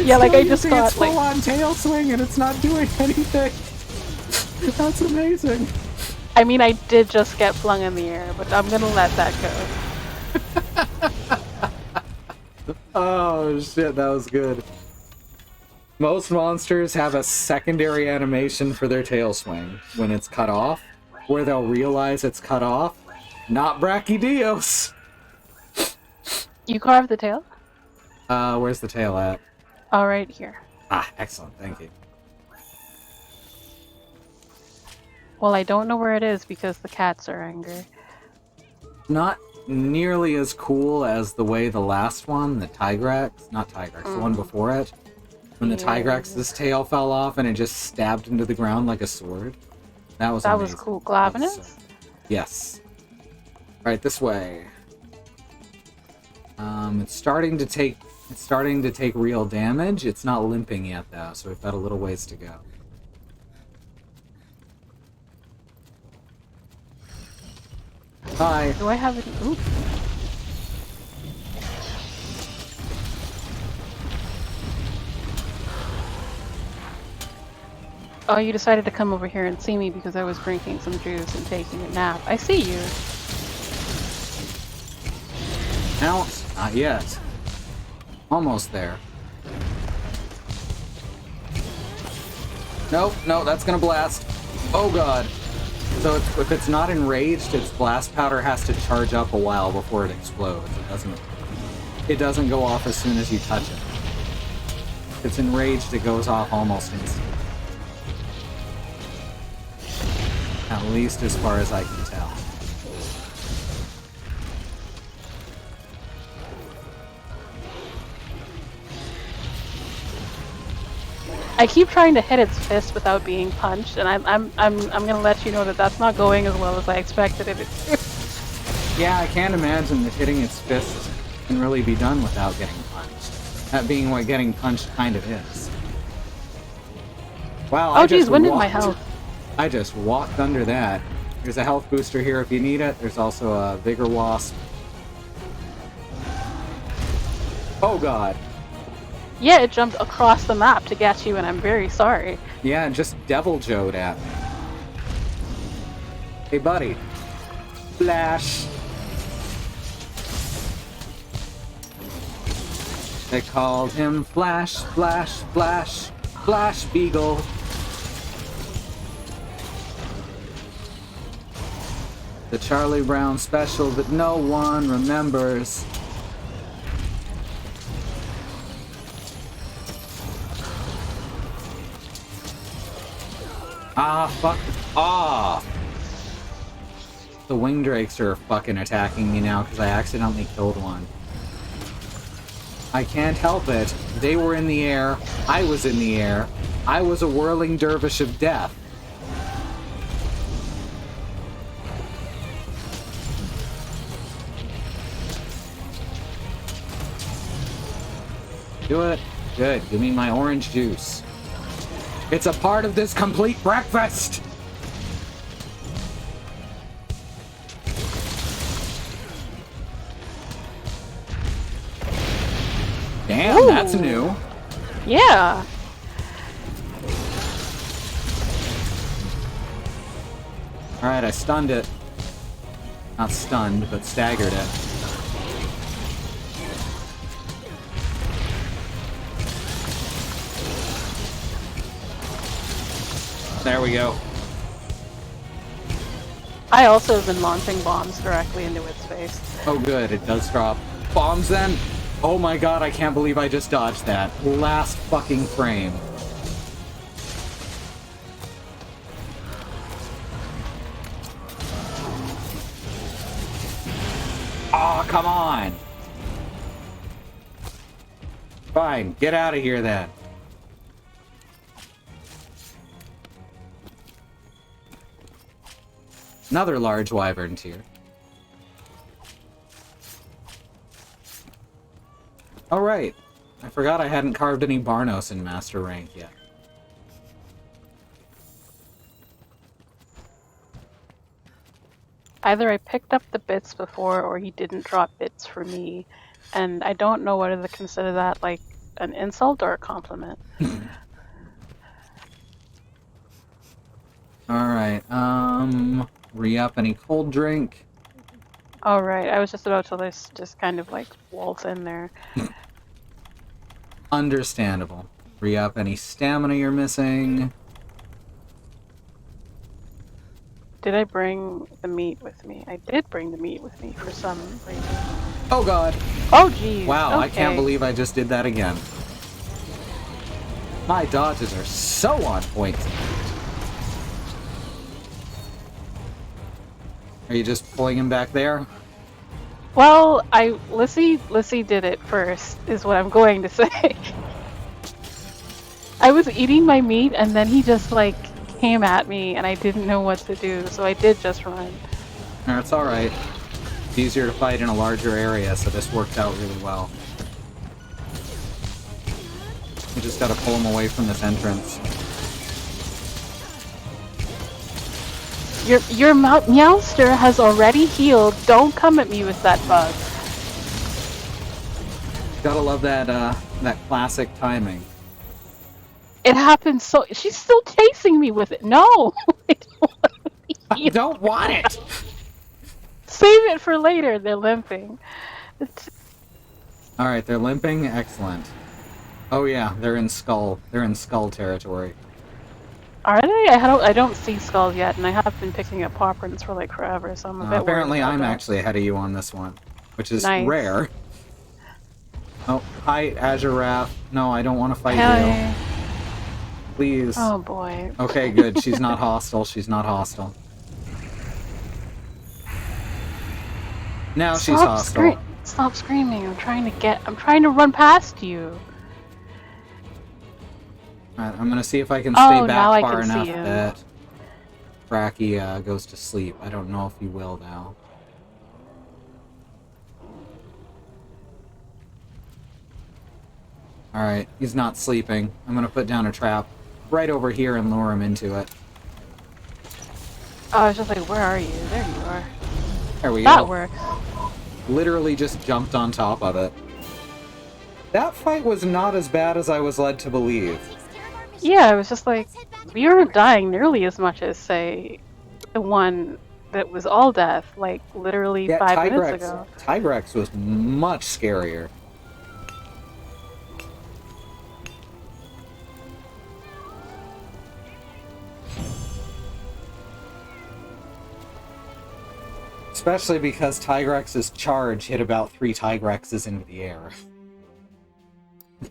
Yeah, like I just using thought, its like... full-on tail swing, and it's not doing anything. That's amazing. I mean, I did just get flung in the air, but I'm gonna let that go. Oh shit, that was good. Most monsters have a secondary animation for their tail swing when it's cut off, where they'll realize it's cut off. Not Brachydios. You carved the tail? Where's the tail at? All right, here. Ah, excellent, thank you. Well, I don't know where it is because the cats are angry. Not nearly as cool as the way the last one, the Tigrex, not Tigrex, the one before it, when the Yeah. Tigrex's tail fell off and it just stabbed into the ground like a sword. That was That amazing. was cool. That was Glaviness? Yes. Right, this way. It's starting to take real damage. It's not limping yet though, so we've got a little ways to go. Hi. Do I have it? Oop. Oh, you decided to come over here and see me because I was drinking some juice and taking a nap. I see you. Out? Not yet. Almost there. Nope, no, that's gonna blast. Oh god. So if it's not enraged, its blast powder has to charge up a while before it explodes. It doesn't go off as soon as you touch it. If it's enraged, it goes off almost instantly. At least as far as I can tell. I keep trying to hit its fist without being punched, and I'm gonna let you know that that's not going as well as I expected it to. Yeah, I can't imagine that hitting its fist can really be done without getting punched. That being what getting punched kind of is. Wow, Oh geez, when did my health? I just walked under that. There's a health booster here if you need it. There's also a Vigor Wasp. Oh god. Yeah, it jumped across the map to get you, and I'm very sorry. Yeah, just Devil Joe'd at me. Hey buddy. Flash. They called him Flash, Flash, Flash, Flash Beagle. The Charlie Brown special that no one remembers. Ah, fuck off! The wing drakes are fucking attacking me now because I accidentally killed one. I can't help it. They were in the air. I was in the air. I was a whirling dervish of death. Do it. Good. Give me my orange juice. It's a part of this complete breakfast! Damn, Ooh. that's new. Yeah. Alright, I stunned it. Not stunned, but staggered it. There we go. I also have been launching bombs directly into its face. Oh good, it does drop. Bombs then? Oh my god, I can't believe I just dodged that. Last fucking frame. Aw, come on! Fine, get out of here then. Another large wyvern tier. Oh right, I forgot I hadn't carved any Barnos in Master Rank yet. Either I picked up the bits before or he didn't drop bits for me. And I don't know whether to consider that like an insult or a compliment. Alright, re-up any cold drink. Alright, I was just about to just kind of like waltz in there. Understandable. Re-up any stamina you're missing. Did I bring the meat with me? I did bring the meat with me for some reason. Oh god! Oh geez. Wow, okay. I can't believe I just did that again. My dodges are so on point. Are you just pulling him back there? Well, Lissy did it first, is what I'm going to say. I was eating my meat and then he just like came at me and I didn't know what to do, so I did just run. That's alright. It's easier to fight in a larger area, so this worked out really well. You just gotta pull him away from this entrance. Your Meowster has already healed. Don't come at me with that bug. Gotta love that, that classic timing. It happened so... She's still chasing me with it. No! I don't want to be I healed. don't want it! Save it for later. They're limping. Alright, they're limping? Excellent. Oh yeah, they're in skull territory. Are they? I don't see skulls yet, and I have been picking up paw prints for like forever, so I'm a bit worried Apparently about I'm that. actually ahead of you on this one, which is Nice. rare. Oh, hi, Azure Wrath. No, I don't want to fight Hi. you. Please. Oh boy. Okay, good. She's not hostile. She's not hostile. Now she's hostile. Stop screaming. I'm trying to run past you. Alright, I'm gonna see if I can Oh, stay now I back far can see enough him. that Bracky goes to sleep. I don't know if he will now. Alright, he's not sleeping. I'm gonna put down a trap right over here and lure him into it. Oh, I was just like, where are you? There you are. There we That go. works. Literally just jumped on top of it. That fight was not as bad as I was led to believe. Yeah, I was just like, we weren't dying nearly as much as, say, the one that was all death, like, literally Yeah, 5 minutes ago. Tigrex was much scarier. Especially because Tigrex's charge hit about 3 Tigrexes into the air.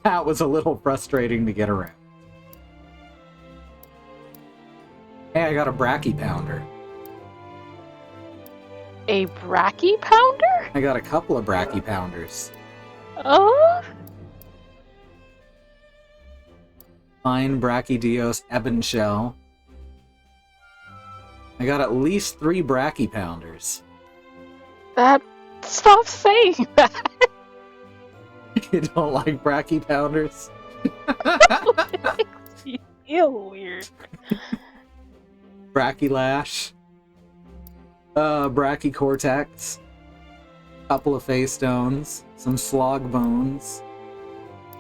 That was a little frustrating to get around. Hey, I got a Bracky Pounder. A Bracky Pounder? I got a couple of Bracky Pounders. Oh? Fine Brachydios Ebon Shell. I got at least 3 Bracky Pounders. Stop saying that! You don't like Bracky Pounders? You feel weird. Brachylash. Brachycortex. Couple of Face Stones. Some Slog Bones.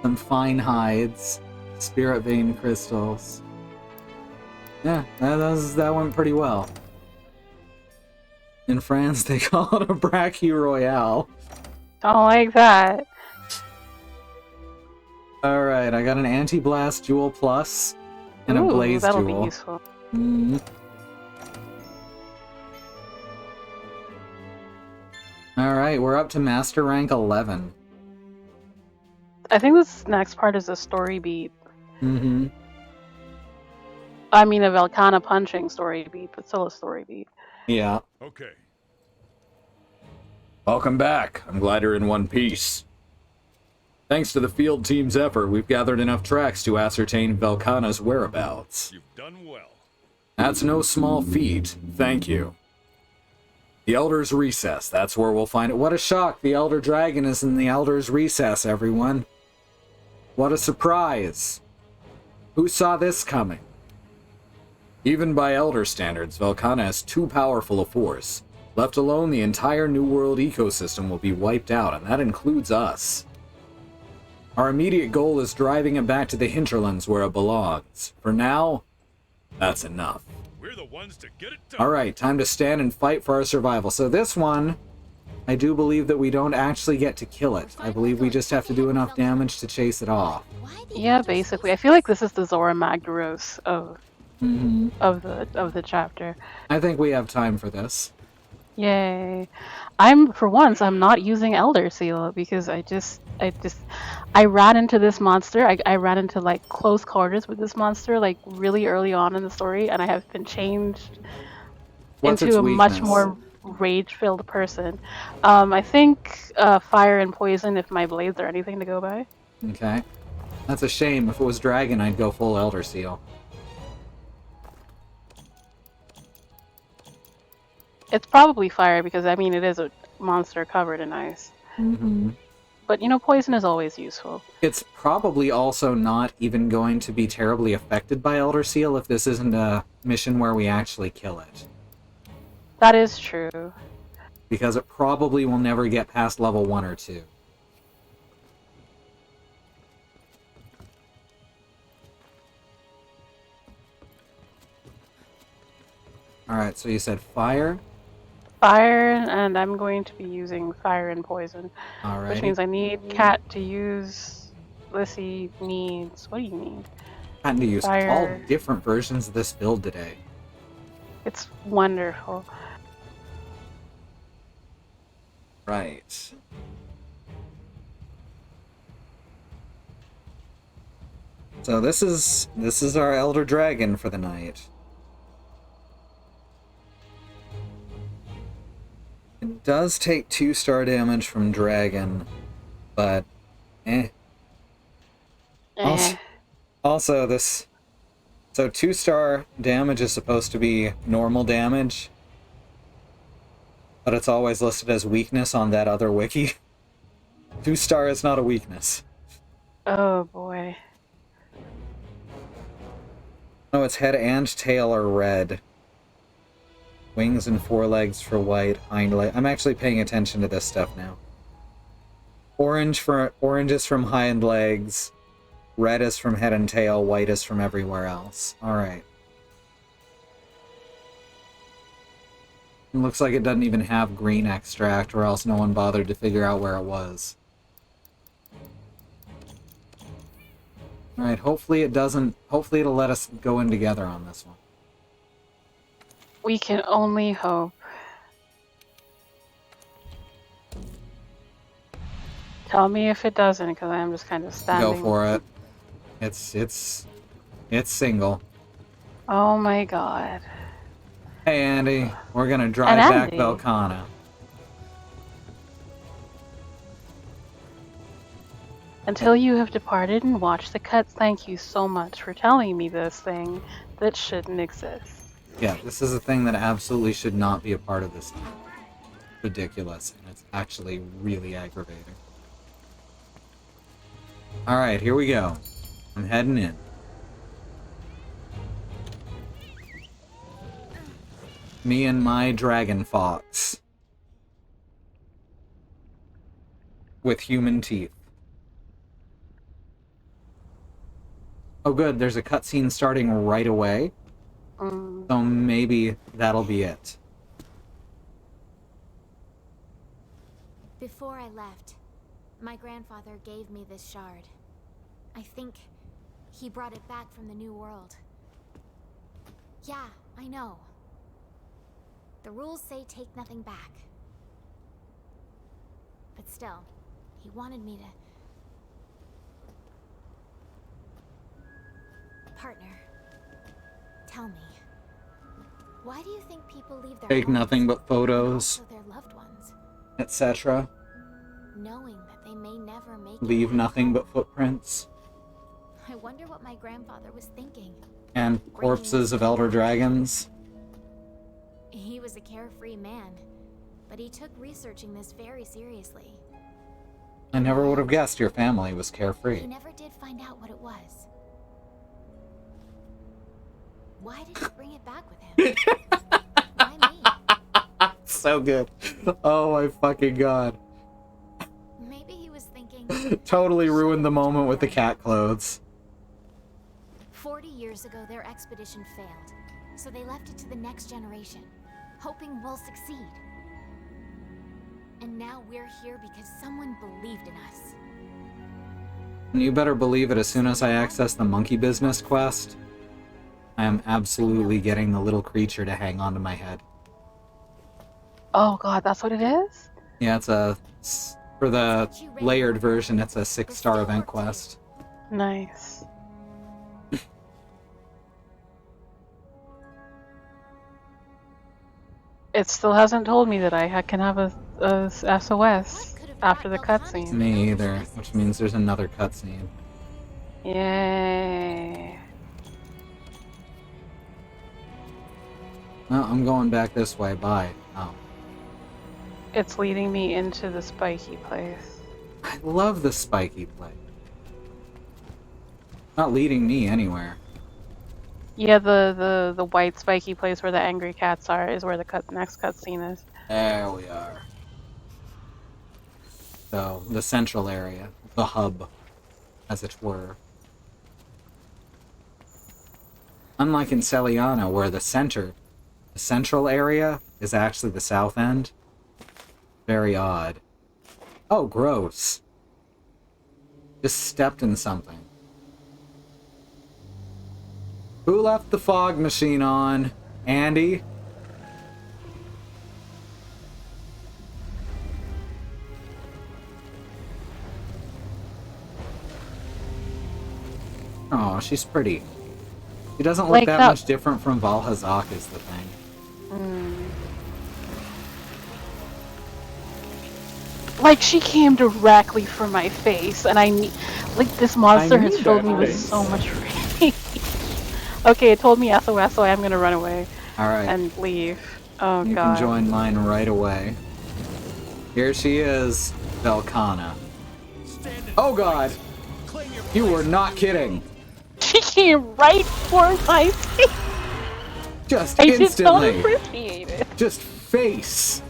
Some Fine Hides. Spirit Vein Crystals. Yeah, that went pretty well. In France, they call it a Brachy Royale. Don't like that. Alright, I got an Anti-Blast Jewel Plus and a Ooh, Blaze that'll Jewel. be useful. Alright, we're up to Master Rank 11. I think this next part is a story beat. Mm-hmm. I mean, a Velkhana punching story beat, but still a story beat. Yeah. Okay. Welcome back. I'm glad you're in one piece. Thanks to the field team's effort, we've gathered enough tracks to ascertain Velkhana's whereabouts. You've done well. That's no small feat. Thank you. The Elder's Recess, that's where we'll find it. What a shock! The Elder Dragon is in the Elder's Recess, everyone. What a surprise! Who saw this coming? Even by Elder standards, Velkhana has too powerful a force. Left alone, the entire New World ecosystem will be wiped out, and that includes us. Our immediate goal is driving it back to the hinterlands where it belongs. For now, that's enough. We're the ones to get it done. Alright, time to stand and fight for our survival. So this one, I do believe that we don't actually get to kill it. I believe we just have to do enough damage to chase it off. Yeah, basically. I feel like this is the Zora Magdaros of the chapter. I think we have time for this. Yay. For once, I'm not using Elder Seal because I ran into this monster. I ran into like close quarters with this monster like really early on in the story, and I have been changed What's into its a much weakness? more rage-filled person. I think fire and poison if my blades are anything to go by. Okay. That's a shame. If it was Dragon, I'd go full Elder Seal. It's probably fire because I mean it is a monster covered in ice. Mm-hmm. But you know, poison is always useful. It's probably also not even going to be terribly affected by Elder Seal if this isn't a mission where we actually kill it. That is true. Because it probably will never get past level 1 or 2. Alright, so you said fire? Fire, and I'm going to be using fire and poison. Alright. Which means I need Cat to use... Lissy needs... What do you need? Had to use Fire. all different versions of this build today. It's wonderful. Right. So this is our Elder Dragon for the night. It does take 2-star damage from Dragon, but eh. Also this... So 2-star damage is supposed to be normal damage, but it's always listed as weakness on that other wiki. 2-star is not a weakness. Oh boy. No, its head and tail are red. Wings and forelegs for white, hind leg. I'm actually paying attention to this stuff now. Orange is from hind legs. Red is from head and tail. White is from everywhere else. Alright. Looks like it doesn't even have green extract, or else no one bothered to figure out where it was. Alright, hopefully it doesn't... Hopefully it'll let us go in together on this one. We can only hope. Tell me if it doesn't, because I'm just kind of standing. Go for it. It's single. Oh my god. Hey Andy, we're gonna drive And back Andy. Velcana. Until you have departed and watched the cuts, thank you so much for telling me this thing that shouldn't exist. Yeah, this is a thing that absolutely should not be a part of this. Ridiculous, and it's actually really aggravating. Alright, here we go. I'm heading in. Me and my dragon fox. With human teeth. Oh good, there's a cutscene starting right away. So maybe that'll be it. Before I left, my grandfather gave me this shard. I think he brought it back from the New World. Yeah, I know. The rules say take nothing back. But still, he wanted me to... Partner, tell me, why do you think people leave their Take homes nothing but and photos, also their loved ones, etc. knowing that they may never make it Leave back nothing home? but footprints. I wonder what my grandfather was thinking. And corpses of elder dragons. He was a carefree man, but he took researching this very seriously. I never would have guessed your family was He carefree. never did find out what it was. Why did he bring it back with him? Why me? So good. Oh my fucking god. Maybe he was thinking... Totally ruined the moment with the cat clothes. 40 years ago, their expedition failed, so they left it to the next generation, hoping we'll succeed. And now we're here because someone believed in us. And you better believe it, as soon as I access the monkey business quest, I am absolutely getting the little creature to hang onto my head. Oh god, that's what it is? Yeah, it's for the layered version, it's a 6-star event quest. Nice. It still hasn't told me that I can have a SOS after the cutscene. Me either, which means there's another cutscene. Yay. No, I'm going back this way, bye. Oh. It's leading me into the spiky place. I love the spiky place. Not leading me anywhere. Yeah, the white spiky place where the angry cats are is where the next cutscene is. There we are. So, the central area. The hub, as it were. Unlike in Celiana, where the central area is actually the south end. Very odd. Oh, gross. Just stepped in something. Who left the fog machine on? Andy? Oh, she's pretty. She doesn't look Like that that- much different from Valhazak is the thing. Like, she came directly for my face, and like, this monster has need filled that me with face. so much rage. Okay, it told me SOS, so I'm gonna run away Alright, and leave. Oh you god. can join mine right away. Here she is, Velcana. Oh god! You were not kidding! She came right for my face! Just I just don't instantly! appreciate it. Just face!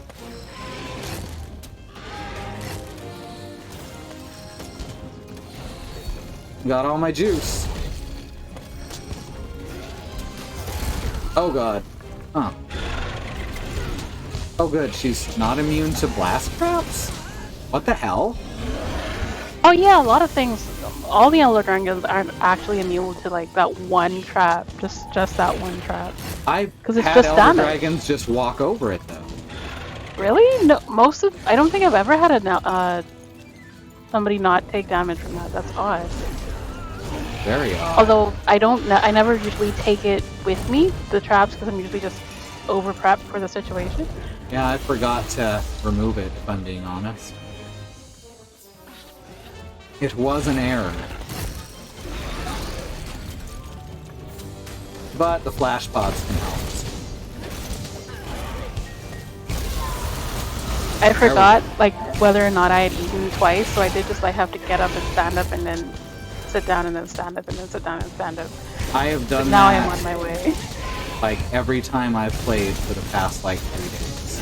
Got all my juice. Oh god. Huh. Oh good, she's not immune to blast traps? What the hell? Oh yeah, a lot of things. All the Elder Dragons aren't actually immune to like that one trap. Just that one trap. I've 'Cause it's had just Elder damage. Dragons just walk over it though. Really? No, I don't think I've ever had somebody not take damage from that. That's odd. Very odd. Although I never usually take it with me, the traps, because I'm usually just over prepped for the situation. Yeah, I forgot to remove it, if I'm being honest. It was an error. But the flash pods can help. I forgot, like, whether or not I had eaten twice, so I did just, like, have to get up and stand up and then sit down and then stand up and then sit down and stand up. I have done But now that, I'm on my way. like, every time I've played for the past, like, 3 days.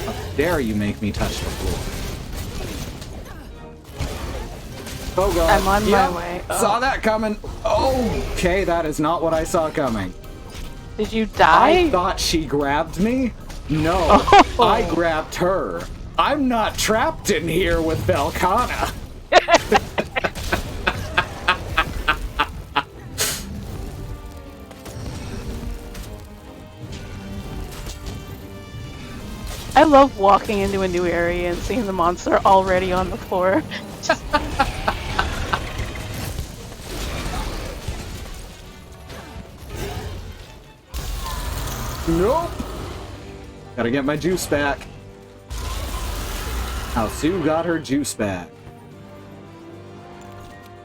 How dare you make me touch the floor? Oh god. I'm on my way. Saw that coming. Okay, that is not what I saw coming. Did you die? I thought she grabbed me? No, I grabbed her. I'm not trapped in here with Velkhana. I love walking into a new area and seeing the monster already on the floor. Nope. Gotta get my juice back. How Sue got her juice back.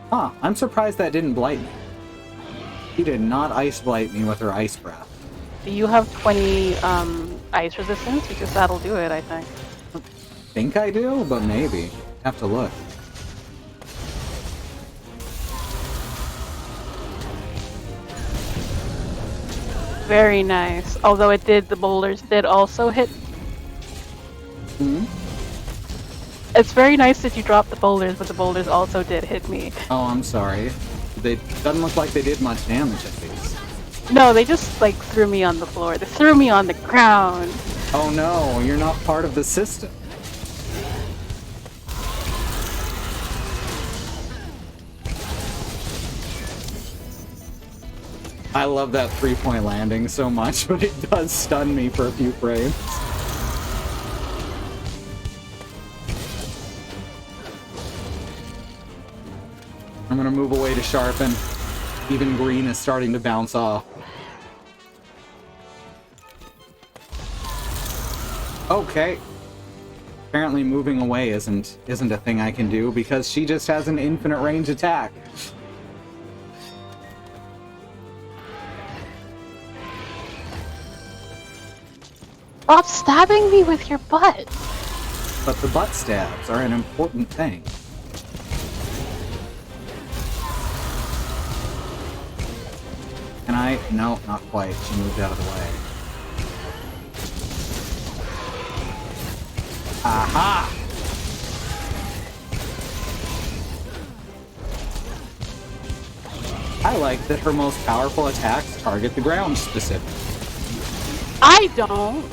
Huh, I'm surprised that didn't blight me. She did not ice blight me with her ice breath. Do you have 20 ice resistance? Because that'll do it, I think. Think I do, but maybe. Have to look. Very nice. Although the boulders did also hit. Hmm? It's very nice that you dropped the boulders, but the boulders also did hit me. Oh, I'm sorry. They doesn't look like they did much damage at least. No, they just, like, threw me on the floor. They threw me on the ground. Oh no, you're not part of the system. I love that 3-point landing so much, but it does stun me for a few frames. I'm gonna move away to sharpen. Even green is starting to bounce off. Okay. Apparently moving away isn't a thing I can do because she just has an infinite range attack. Stop stabbing me with your butt! But the butt stabs are an important thing. Can I? No, not quite. She moved out of the way. Aha! I like that her most powerful attacks target the ground specifically. I don't!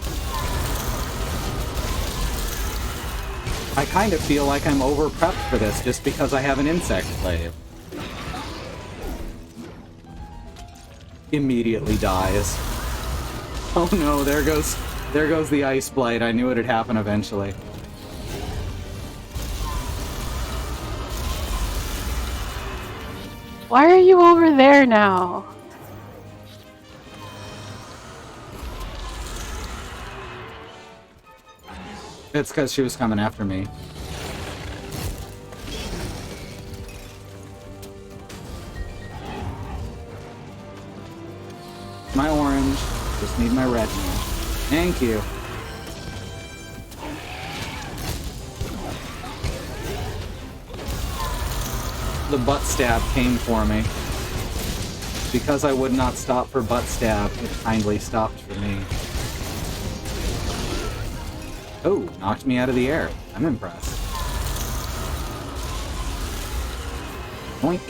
I kind of feel like I'm over-prepped for this just because I have an insect glaive. Immediately dies. Oh no, there goes the ice blight. I knew it'd happen eventually. Why are you over there now? It's because she was coming after me. My orange. Just need my red now. Thank you. The butt stab came for me. Because I would not stop for butt stab, it kindly stopped for me. Oh, knocked me out of the air. I'm impressed. Boink.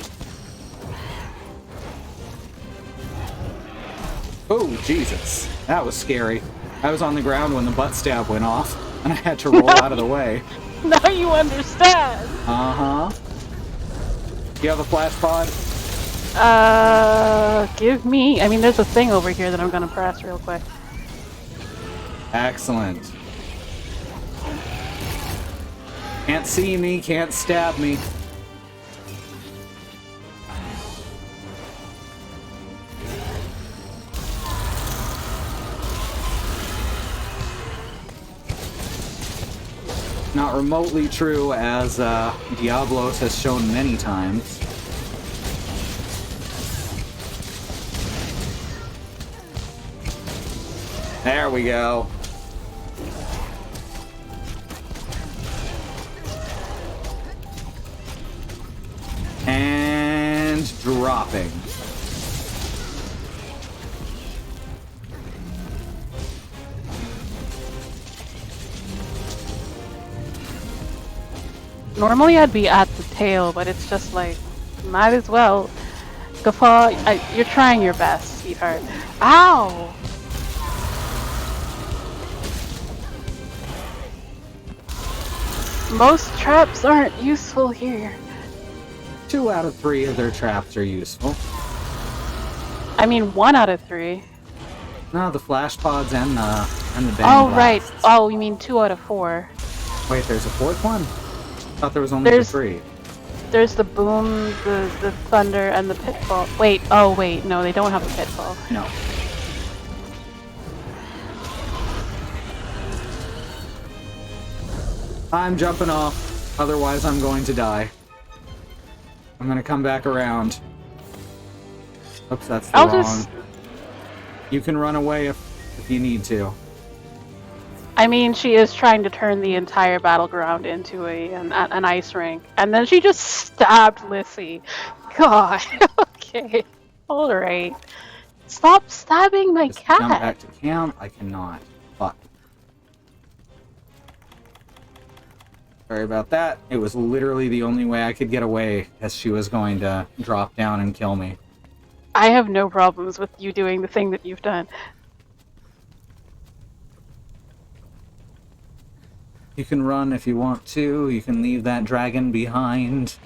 Oh, Jesus. That was scary. I was on the ground when the butt stab went off, and I had to roll out of the way. Now you understand! Uh-huh. You have a flash pod? Give me. I mean, there's a thing over here that I'm gonna press real quick. Excellent. Can't see me, can't stab me. Not remotely true, as Diablos has shown many times. There we go. And dropping. Normally I'd be at the tail, but it's just like, might as well. Guffaw, you're trying your best, sweetheart. Ow! Most traps aren't useful here. 2 out of 3 of their traps are useful. I mean, 1 out of 3. No, the flash pods and the bang Oh, right. blasts. Oh, you mean 2 out of 4. Wait, there's a 4th one? I thought there was only the 3. There's the boom, the thunder, and the pitfall. Wait, oh wait, no, they don't have a pitfall. No. I'm jumping off, otherwise I'm going to die. I'm gonna come back around. Oops, that's the wrong. You can run away if you need to. I mean, she is trying to turn the entire battleground into an ice rink, and then she just stabbed Lissy. God, okay, all right. Stop stabbing my Just cat. jump back to camp. I cannot. Fuck. Sorry about that. It was literally the only way I could get away, as she was going to drop down and kill me. I have no problems with you doing the thing that you've done. You can run if you want to. You can leave that dragon behind.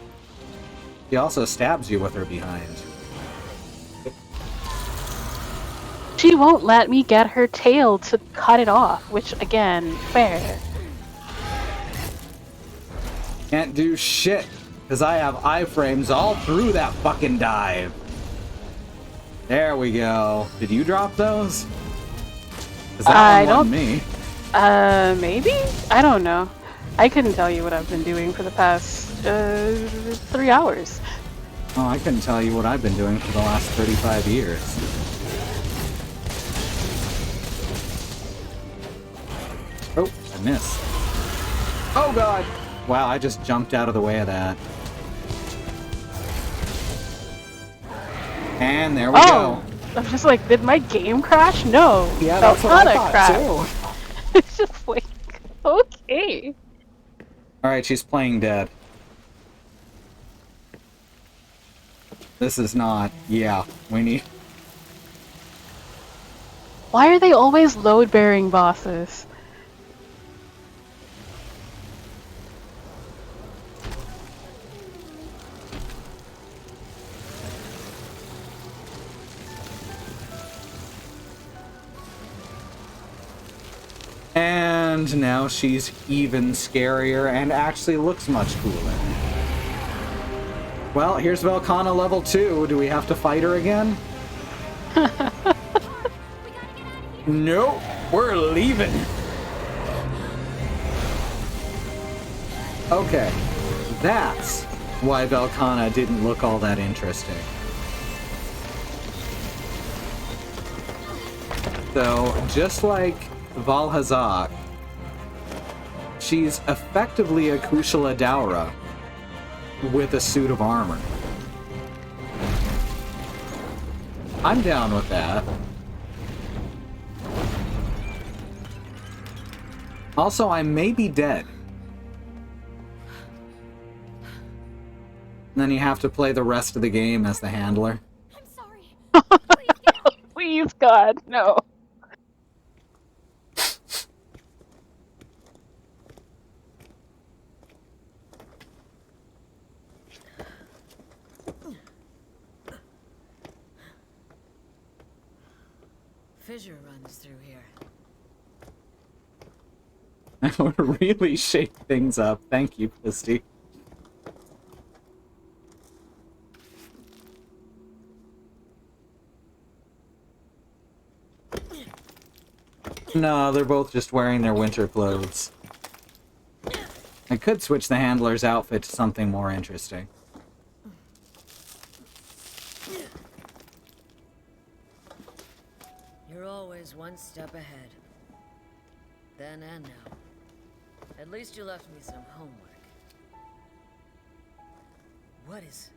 She also stabs you with her behind. She won't let me get her tail to cut it off, which, again, fair. Can't do shit, because I have iframes all through that fucking dive. There we go. Did you drop those? 'Cause that one won me. Maybe? I don't know. I couldn't tell you what I've been doing for the past, 3 hours. Oh, I couldn't tell you what I've been doing for the last 35 years. Oh, I missed. Oh god! Wow, I just jumped out of the way of that. And there we go. I'm just like, did my game crash? No. Yeah, that's what I thought crash. too. It's just like, okay. Alright, she's playing dead. This is not... Yeah, we need... Why are they always load-bearing bosses? And now she's even scarier and actually looks much cooler. Well, here's Velkhana level 2. Do we have to fight her again? Nope, we're leaving. Okay, that's why Velkhana didn't look all that interesting. So, just like Valhazak, she's effectively a Kushala Daura with a suit of armor. I'm down with that. Also, I may be dead. And then you have to play the rest of the game as the handler. I'm sorry. Please, God, no. fissure runs through here. That would really shake things up. Thank you, Christy. No, they're both just wearing their winter clothes. I could switch the handler's outfit to something more interesting. You're always one step ahead. Then and now. At least you left me some homework. What is...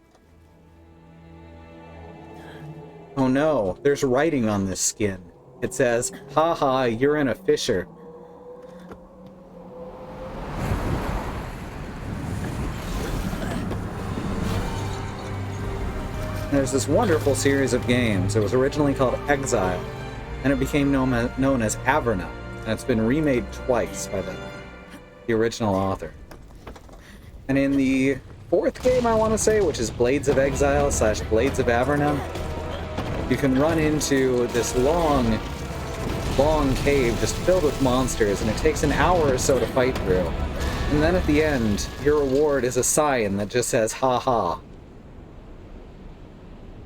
Oh no, there's writing on this skin. It says, haha, you're in a fissure. There's this wonderful series of games. It was originally called Exile, and it became known as Averna, and it's been remade twice by the original author. And in the fourth game, I want to say, which is Blades of Exile / Blades of Averna, you can run into this long cave just filled with monsters, and it takes an hour or so to fight through. And then at the end, your reward is a sign that just says, ha ha.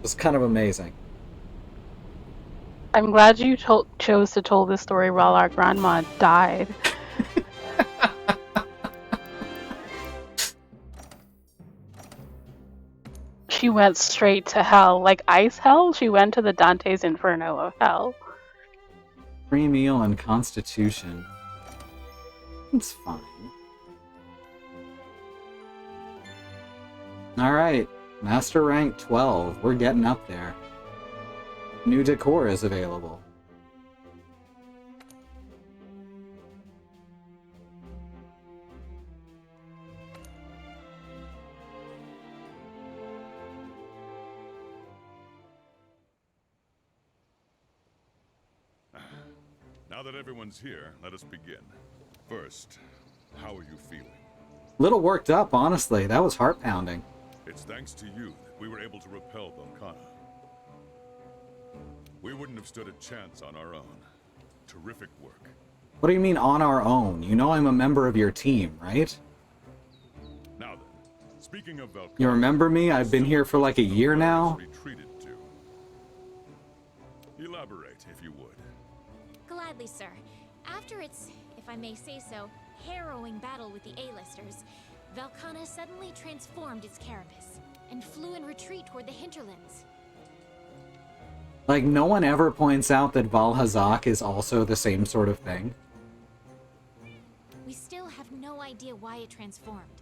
It's kind of amazing. I'm glad you chose to tell this story while our grandma died. She went straight to hell. Like ice hell, she went to the Dante's Inferno of hell. Free meal and constitution. It's fine. Alright, master rank 12. We're getting up there. New decor is available. Now that everyone's here, let us begin. First, how are you feeling? Little worked up, honestly. That was heart-pounding. It's thanks to you that we were able to repel Velkhana. We wouldn't have stood a chance on our own. Terrific work. What do you mean, on our own? You know I'm a member of your team, right? Now then, speaking of Velkhana... You remember me? I've been here for like a year now. Retreated to. Elaborate, if you would. Gladly, sir. After its, if I may say so, harrowing battle with the A-listers, Velkhana suddenly transformed its carapace and flew in retreat toward the hinterlands. Like, no one ever points out that Valhazak is also the same sort of thing. We still have no idea why it transformed,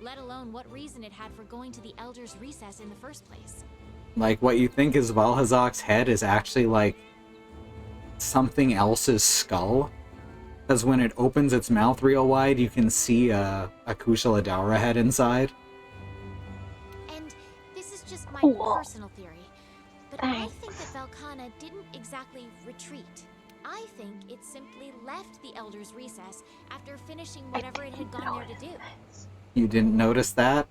let alone what reason it had for going to the Elder's Recess in the first place. Like, what you think is Valhazak's head is actually, like, something else's skull. Because when it opens its mouth real wide, you can see a Kushala Daora head inside. And this is just my Cool. personal theory, but I think that Velkhana didn't exactly retreat. I think it simply left the Elder's Recess after finishing whatever it had gone there to do. You didn't notice that?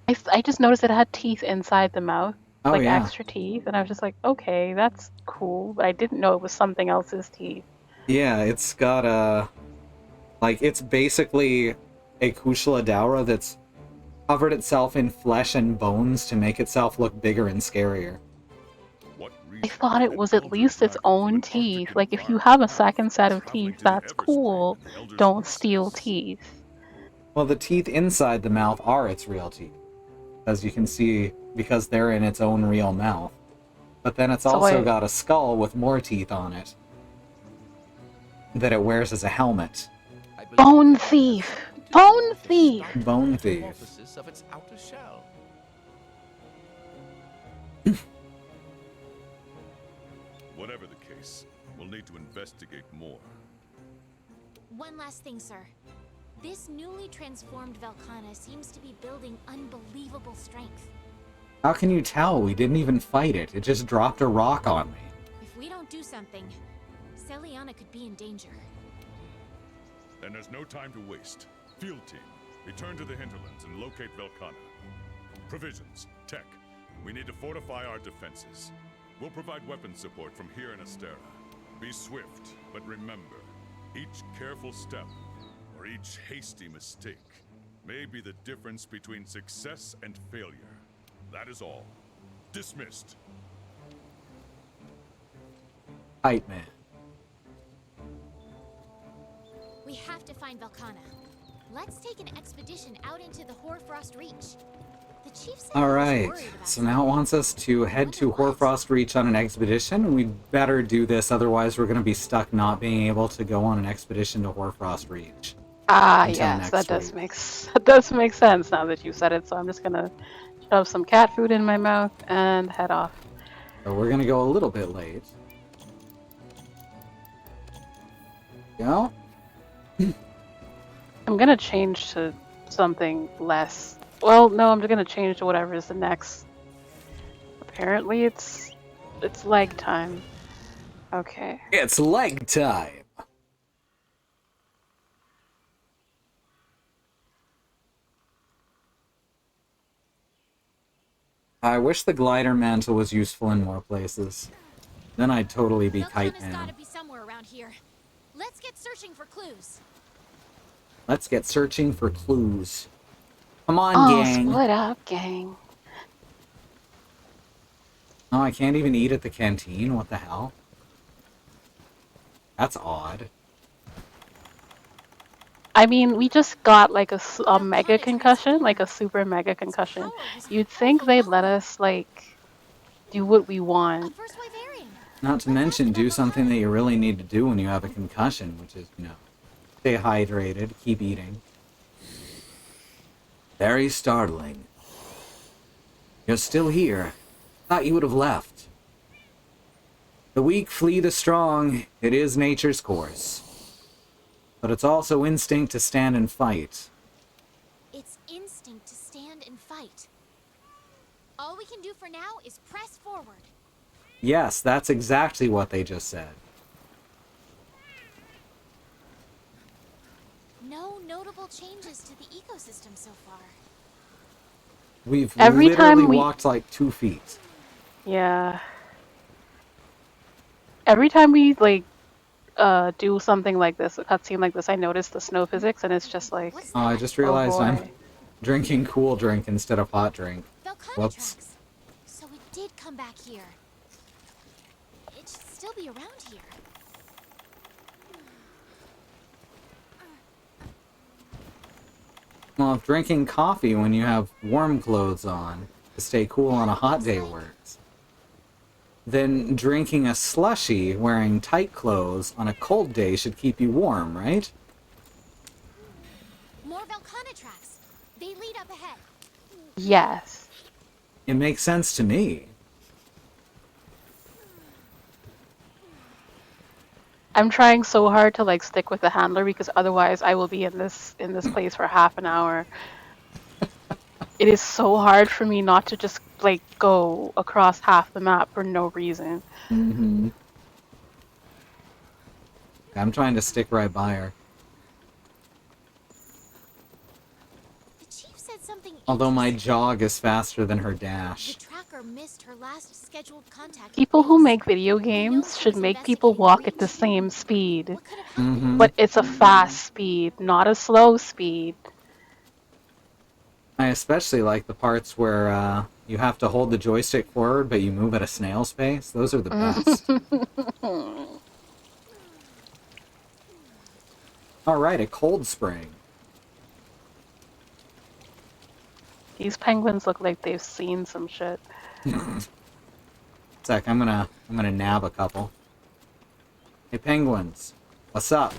I just noticed it had teeth inside the mouth. Oh, like yeah. extra teeth, and I was just like, okay, that's cool, but I didn't know it was something else's teeth. Yeah, it's got a... Like, it's basically a Kushala Daora that's covered itself in flesh and bones to make itself look bigger and scarier. I thought it was at least its own teeth. Like, if you have a second set of teeth, that's cool. Don't steal teeth. Well, the teeth inside the mouth are its real teeth. As you can see, because they're in its own real mouth. But then it's also got a skull with more teeth on it that it wears as a helmet. Bone thief! Bone thief! Bone thief. Of its outer shell. Whatever the case, we'll need to investigate more. One last thing, sir. This newly transformed Velkhana seems to be building unbelievable strength. How can you tell? We didn't even fight it. It just dropped a rock on me. If we don't do something, Celiana could be in danger. Then there's no time to waste. Field team, return to the hinterlands and locate Velkhana. Provisions, tech. We need to fortify our defenses. We'll provide weapons support from here in Astera. Be swift, but remember, each careful step or each hasty mistake may be the difference between success and failure. That is all. Dismissed. Hype man. We have to find Velkana. Let's take an expedition out into the Hoarfrost Reach. The chief said he was Alright, worried about so now it wants us to head to Hoarfrost Reach on an expedition. We'd better do this, otherwise we're going to be stuck not being able to go on an expedition to Hoarfrost Reach. Ah, Until yes, next that does make sense now that you said it. So I'm just gonna shove some cat food in my mouth and head off. So we're going to go a little bit late. Go. I'm gonna change to something less. Well, no, I'm just gonna change to whatever is the next. Apparently, it's leg time. Okay. It's leg time. I wish the glider mantle was useful in more places. Then I'd totally be Kite Velkana's Man. gotta be somewhere around here. Let's get searching for clues. Let's get searching for clues. Come on, Oh, gang. split up, gang. Oh, I can't even eat at the canteen? What the hell? That's odd. I mean, we just got like a mega concussion, like a super mega concussion. You'd think they'd let us like do what we A want. first wave Aryan. Not to mention do something that you really need to do when you have a concussion, which is, you know, stay hydrated, keep eating. Very startling. You're still here. Thought you would have left. The weak flee the strong. It is nature's course. But it's also instinct to stand and fight. It's instinct to stand and fight. All we can do for now is press forward. Yes, that's exactly what they just said. No notable changes to the ecosystem so far. We've Every literally time we- walked like 2 feet. Yeah. Every time we like do something like this, a cutscene like this, I notice the snow physics, and it's just like, What's Oh, I that? just realized boy. I'm drinking cool drink instead of hot drink. Velkana Whoops. tracks. So it did come back here. It should still be around here. Well, if drinking coffee when you have warm clothes on to stay cool on a hot day works, then drinking a slushie wearing tight clothes on a cold day should keep you warm, right? More Velkana tracks. They lead up ahead. yes. It makes sense to me. I'm trying so hard to like stick with the handler because otherwise I will be in this place for half an hour. It is so hard for me not to just like go across half the map for no reason. Mm-hmm. I'm trying to stick right by her. The chief said something Although my interesting. jog is faster than her The dash. tracker missed her last scheduled contact with People who base. make video He knows games she should was make people investigating walk at Reach. the same speed, What could have happened? Mm-hmm. but it's a fast speed, not a slow speed. I especially like the parts where you have to hold the joystick forward, but you move at a snail's pace. Those are the best. Alright, a cold spring. These penguins look like they've seen some shit. Sec, I'm gonna nab a couple. Hey penguins, what's up?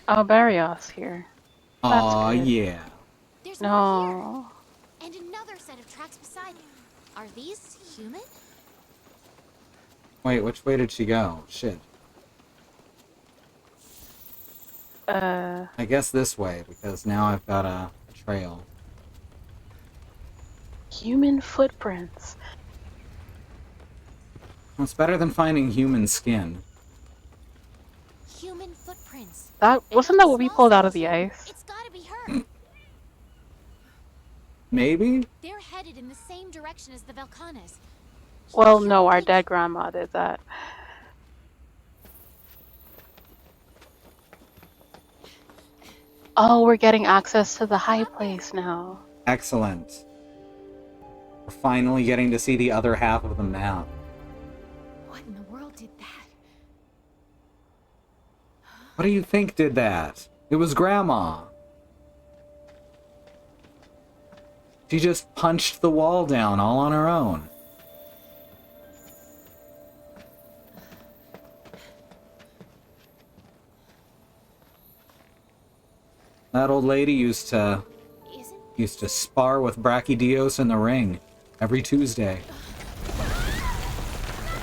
Oh, Barrios here. Aw, good. yeah. There's more here. No. And another set of tracks beside it. Are these human? Wait, which way did she go? Shit. I guess this way, because now I've got a trail. Human footprints. Well, it's better than finding human skin. Human footprints. Wasn't that what we pulled out of the ice? It's gotta be her. Maybe? They're headed in the same direction as the Velkanas. Well, no, our dead grandma did that. Oh, we're getting access to the high place now. Excellent. We're finally getting to see the other half of the map. What in the world did that? What do you think did that? It was Grandma. She just punched the wall down all on her own. That old lady used to spar with Brachydios in the ring every Tuesday.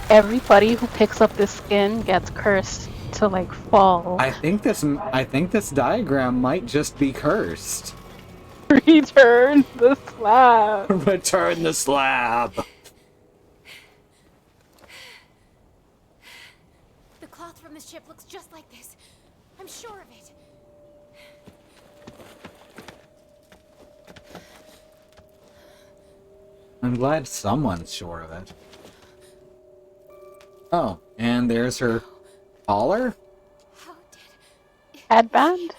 Everybody who picks up this skin gets cursed to like fall. I think this diagram might just be cursed. Return the slab. Return the slab. The cloth from the ship looks just like this. I'm sure of it. I'm glad someone's sure of it. Oh, and there's her collar? How did... Headband?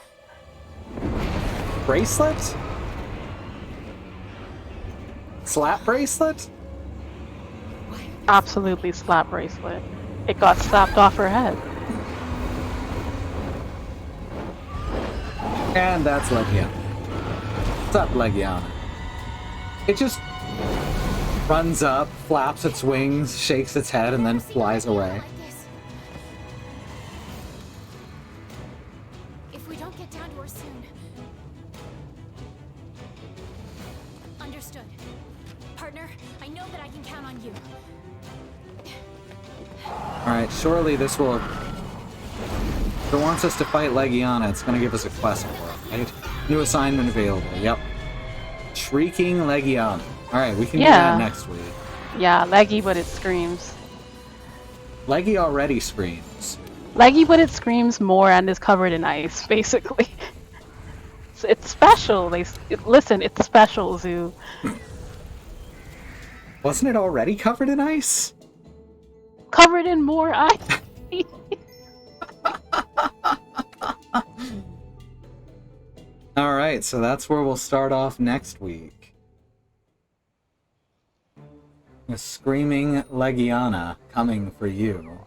Bracelet? Slap bracelet? Absolutely slap bracelet. It got slapped off her head. And that's Legiana. What's up, Legiana? It just runs up, flaps its wings, shakes its head, and then flies away. If we don't get down to her soon. Understood. Partner, I know that I can count on you. Alright, surely this will... If it wants us to fight Legiana, it's going to give us a quest for it, right? New assignment available, yep. Shrieking Legiana. Alright, we can do that next week. Yeah, leggy, but it screams. Leggy already screams. Leggy, but it screams more and is covered in ice, basically. It's special. Listen, it's special, Zoo. Wasn't it already covered in ice? Covered in more ice. Alright, so that's where we'll start off next week. A screaming Legiana coming for you.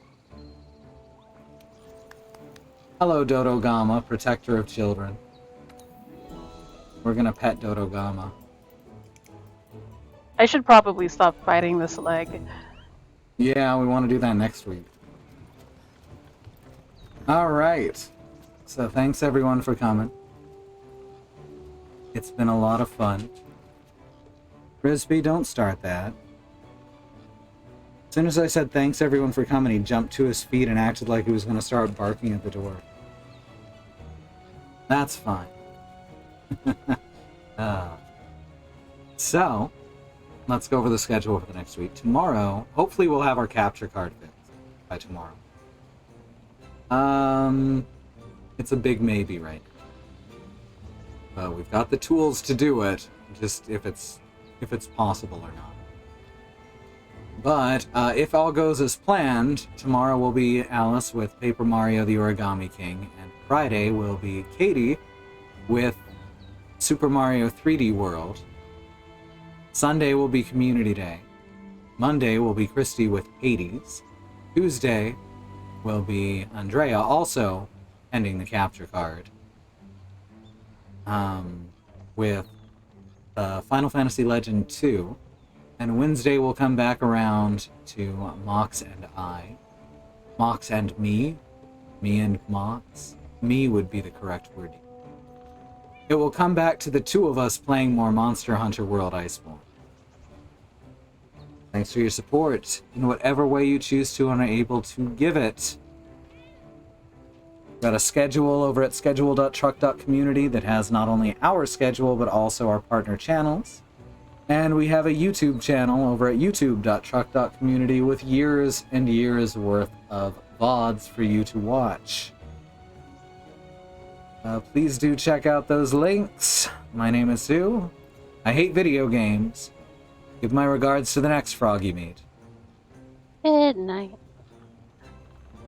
Hello, Dodo Gama, protector of children. We're gonna pet Dodo Gama. I should probably stop fighting this leg. Yeah, we want to do that next week. Alright. So thanks everyone for coming. It's been a lot of fun. Frisbee, don't start that. As soon as I said thanks everyone for coming, he jumped to his feet and acted like he was going to start barking at the door. That's fine. So, let's go over the schedule for the next week. Tomorrow, hopefully we'll have our capture card fixed by tomorrow. It's a big maybe right now. We've got the tools to do it, just if it's possible or not. But if all goes as planned, tomorrow will be Alice with Paper Mario the Origami King, and Friday will be Katie with Super Mario 3D World. Sunday will be Community Day. Monday will be Christy with Hades. Tuesday will be Andrea, also ending the capture card, with Final Fantasy Legend 2. And Wednesday will come back around to Mox and I. Mox and me. Me and Mox. Me would be the correct word. It will come back to the two of us playing more Monster Hunter World Iceborne. Thanks for your support in whatever way you choose to and are able to give it. We've got a schedule over at schedule.truck.community that has not only our schedule but also our partner channels. And we have a YouTube channel over at youtube.truck.community with years and years worth of VODs for you to watch. Please do check out those links. My name is Sue. I hate video games. Give my regards to the next frog you meet. Good night.